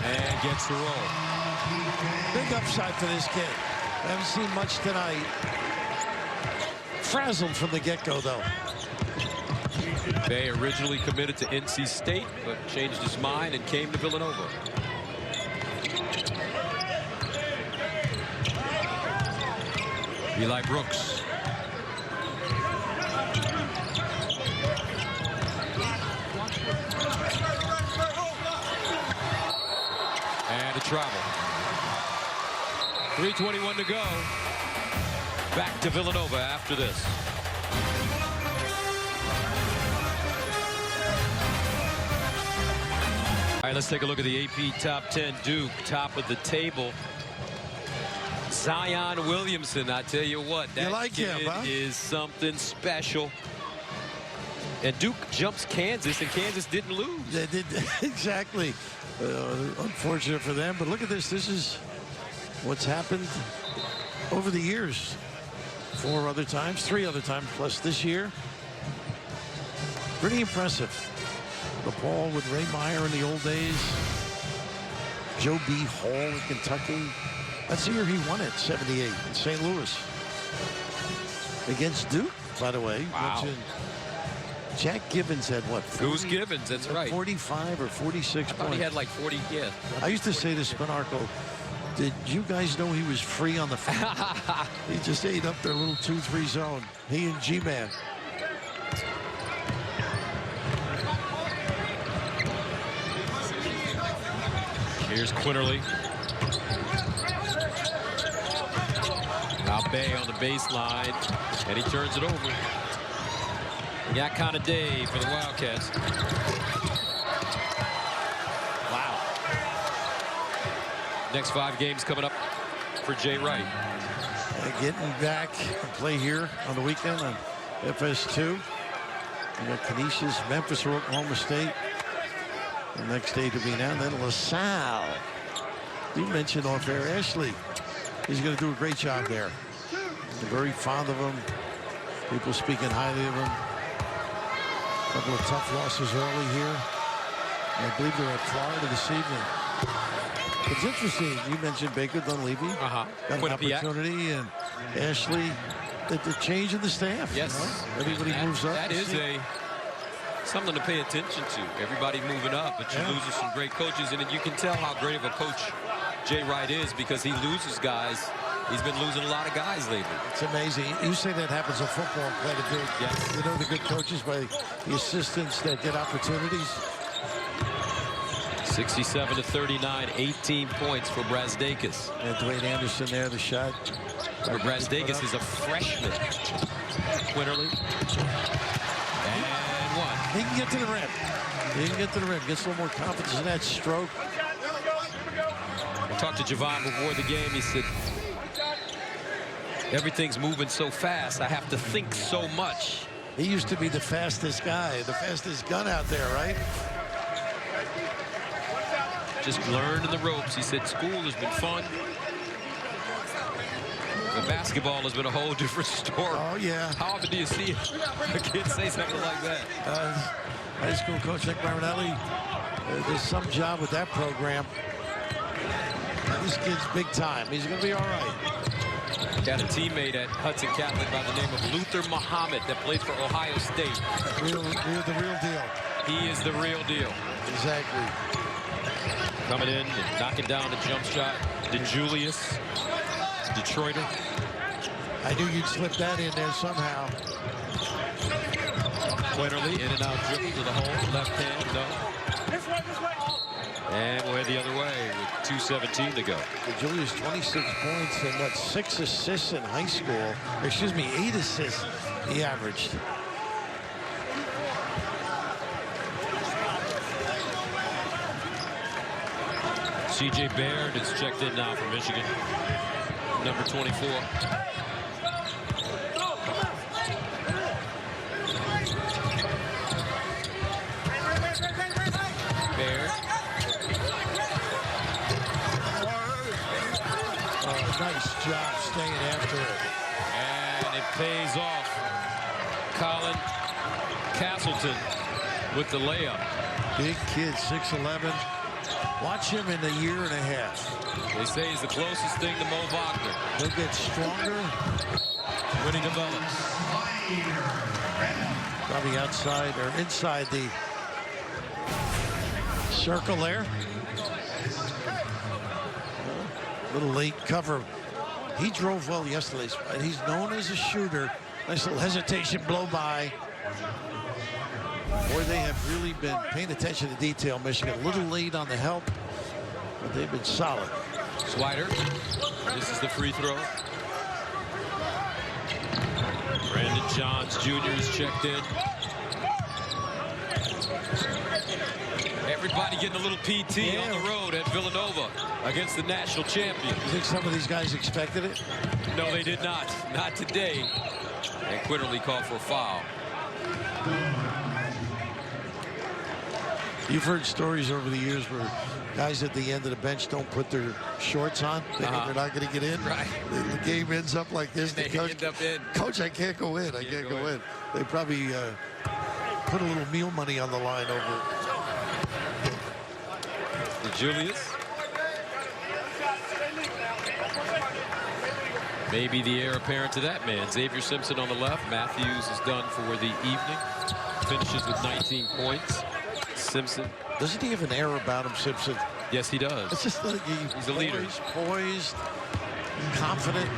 And gets the roll. Big upside for this kid. I haven't seen much tonight. Frazzled from the get-go, though. Bay originally committed to NC State, but changed his mind and came to Villanova. Eli Brooks. And a travel. 3:21 to go. Back to Villanova after this. All right, let's take a look at the AP Top 10. Duke, top of the table. Zion Williamson, I tell you what, that kid is something special. And Duke jumps Kansas, and Kansas didn't lose. They did exactly. Unfortunate for them, but look at this. This is what's happened over the years. 4 other times, 3 other times, plus this year. Pretty impressive. The ball with Ray Meyer in the old days. Joe B. Hall in Kentucky. That's the year he won it, 78 in St. Louis. Against Duke, by the way. Wow. Jack Gibbons had what? 40, Goose Gibbons, that's right. 45 or 46 I thought points. he had like 40, yeah. I used to say to Spinarco, did you guys know he was free on the field? He just ate up their little 2-3 zone. He and G-Man. Here's Quinterly. Now Bay on the baseline, and he turns it over. That kind of day for the Wildcats. Wow. Next 5 games coming up for Jay Wright. Getting back and play here on the weekend on FS2. You got Canisius, Memphis, or Oklahoma State. The next day to be now. And then LaSalle. You mentioned off air Ashley. He's going to do a great job there. They're very fond of him. People speaking highly of him. A couple of tough losses early here. I believe they're at Florida this evening. It's interesting. You mentioned Baker Dunleavy. Got an opportunity, and Ashley, the change in the staff. Yes. You know? Everybody moves up. That is something to pay attention to. Everybody moving up, but you lose some great coaches, and you can tell how great of a coach Jay Wright is because he loses guys. He's been losing a lot of guys lately. It's amazing. You say that happens in football quite a bit. Yes. You know the good coaches by the assistants that get opportunities. 67-39, 18 points for Brazdakis. And Dwayne Anderson there, the shot. Brazdakis is a freshman. Quinterly. And one. He can get to the rim. He can get to the rim. Gets a little more confidence in that stroke. I talked to Javon before the game. He said, everything's moving so fast. I have to think so much. He used to be the fastest guy, the fastest gun out there, right? Just learning the ropes. He said school has been fun. The basketball has been a whole different story. Oh, yeah. How often do you see a kid say something like that? High school coach Nick Marinelli does some job with that program. This kid's big time. He's going to be all right. Got a teammate at Hudson Catholic by the name of Luther Muhammad that plays for Ohio State. The real deal. He is the real deal. Exactly. Coming in and knocking down the jump shot. DeJulius, Detroiter. I knew you'd slip that in there somehow. Quinterly in and out dribble to the hole. Left hand, no. This way. And we're the other way with 2:17 to go. Julius 26 points and what, 6 assists in high school. Excuse me, 8 assists he averaged. C.J. Baird is checked in now for Michigan. Number 24. Baird. Nice job staying after it. And it pays off. Colin Castleton with the layup. Big kid, 6'11". Watch him in a year and a half. They say he's the closest thing to Mo Wagner. He'll get stronger when he develops. Probably outside or inside the circle there. A little late cover. He drove well yesterday. He's known as a shooter. Nice little hesitation blow by. Boy, they have really been paying attention to detail, Michigan. A little late on the help, but they've been solid. Swider. This is the free throw. Brandon Johns Jr. is checked in. Everybody getting a little PT on the road at Villanova against the national champion. You think some of these guys expected it? No, they did not. Not today. And Quinterly called for a foul. You've heard stories over the years where guys at the end of the bench don't put their shorts on. They're not going to get in. Right. The game ends up like this. They end up in. Coach, I can't go in. I can't go in. They probably put a little meal money on the line over it. Julius. Maybe the heir apparent to that man. Xavier Simpson on the left. Matthews is done for the evening. finishes with 19 points. Simpson. Doesn't he have an air about him, Simpson? Yes, he does. It's just he's a leader. Poised, confident.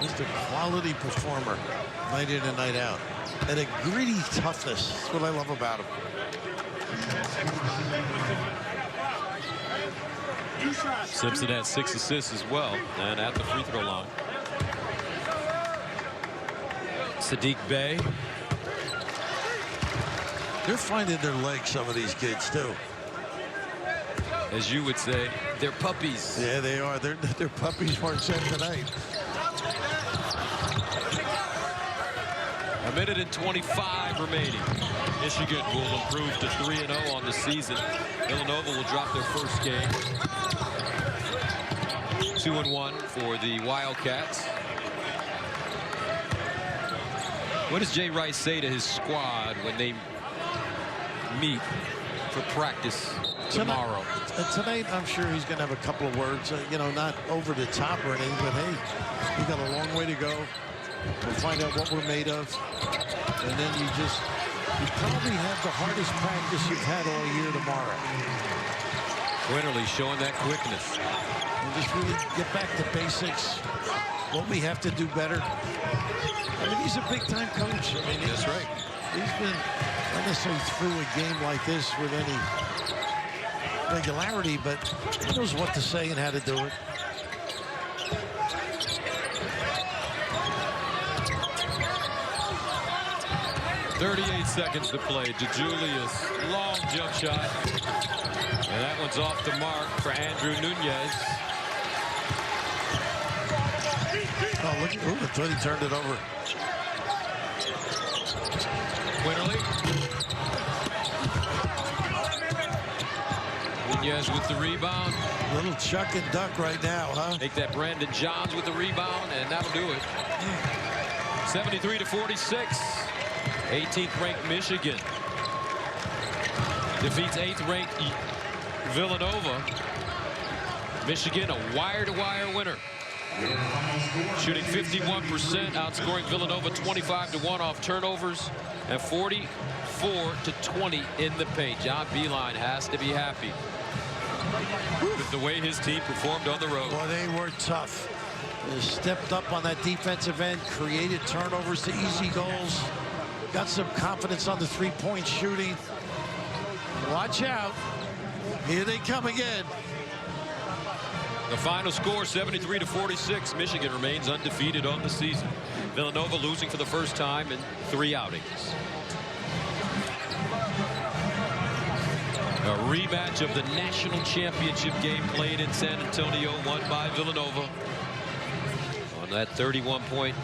Just a quality performer, night in and night out. And a gritty toughness. That's what I love about him. Simpson has 6 assists as well, and at the free throw line. Sadiq Bey. They're finding their legs, some of these kids, too. As you would say, they're puppies. Yeah, they are. Their puppies weren't set tonight. A minute and 25 remaining. Michigan will improve to 3-0 on the season. Villanova will drop their first game. 2-1 for the Wildcats. What does Jay Rice say to his squad when they meet for practice tomorrow? Tonight, I'm sure he's going to have a couple of words, you know, not over the top or anything, but hey, we've got a long way to go. We'll find out what we're made of. And then you probably have the hardest practice you've had all year tomorrow. Quinterly showing that quickness. And just really get back to basics. What we have to do better. I mean, he's a big-time coach. I mean, that's right. He's been, not necessarily through a game like this with any regularity, but he knows what to say and how to do it. .38 seconds to play. DeJulius, long jump shot. And that one's off the mark for Andrew Nunez. Oh, look, I thought he turned it over. Quinterly. Nunez with the rebound. Little chuck and duck right now, huh? Make that Brandon Johns with the rebound, and that'll do it. 73-46. 18th ranked Michigan defeats 8th ranked Villanova. Michigan a wire-to-wire winner. Shooting 51%, outscoring Villanova 25-1 off turnovers and 44-20 in the paint. John Beilein has to be happy with the way his team performed on the road. Well, they were tough. They stepped up on that defensive end, created turnovers to easy goals. Got some confidence on the three-point shooting. Watch out. Here they come again. The final score, 73-46. Michigan remains undefeated on the season. Villanova losing for the first time in 3 outings. A rematch of the national championship game played in San Antonio, won by Villanova. On that 31-point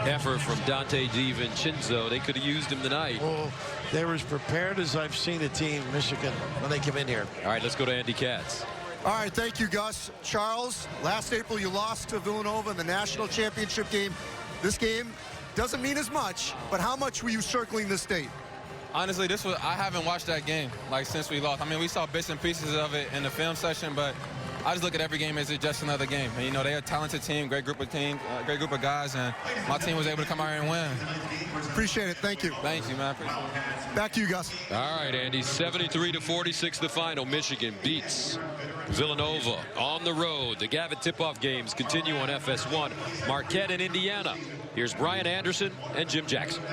effort from Dante DiVincenzo, they could have used him tonight. Oh, they were as prepared as I've seen a team, Michigan, when they come in here. All right, let's go to Andy Katz. All right, thank you, Gus. Charles, last April you lost to Villanova in the national championship game. This game doesn't mean as much, but how much were you circling this date? Honestly, I haven't watched that game since we lost. I mean, we saw bits and pieces of it in the film session, but I just look at every game as just another game. And, you know, they're a talented team, great group of guys, and my team was able to come out here and win. Appreciate it. Thank you. Thank you, man. Appreciate it. Back to you, Gus. All right, Andy. 73-46, the final. Michigan beats Villanova on the road. The Gavitt tip-off games continue on FS1. Marquette and Indiana. Here's Brian Anderson and Jim Jackson.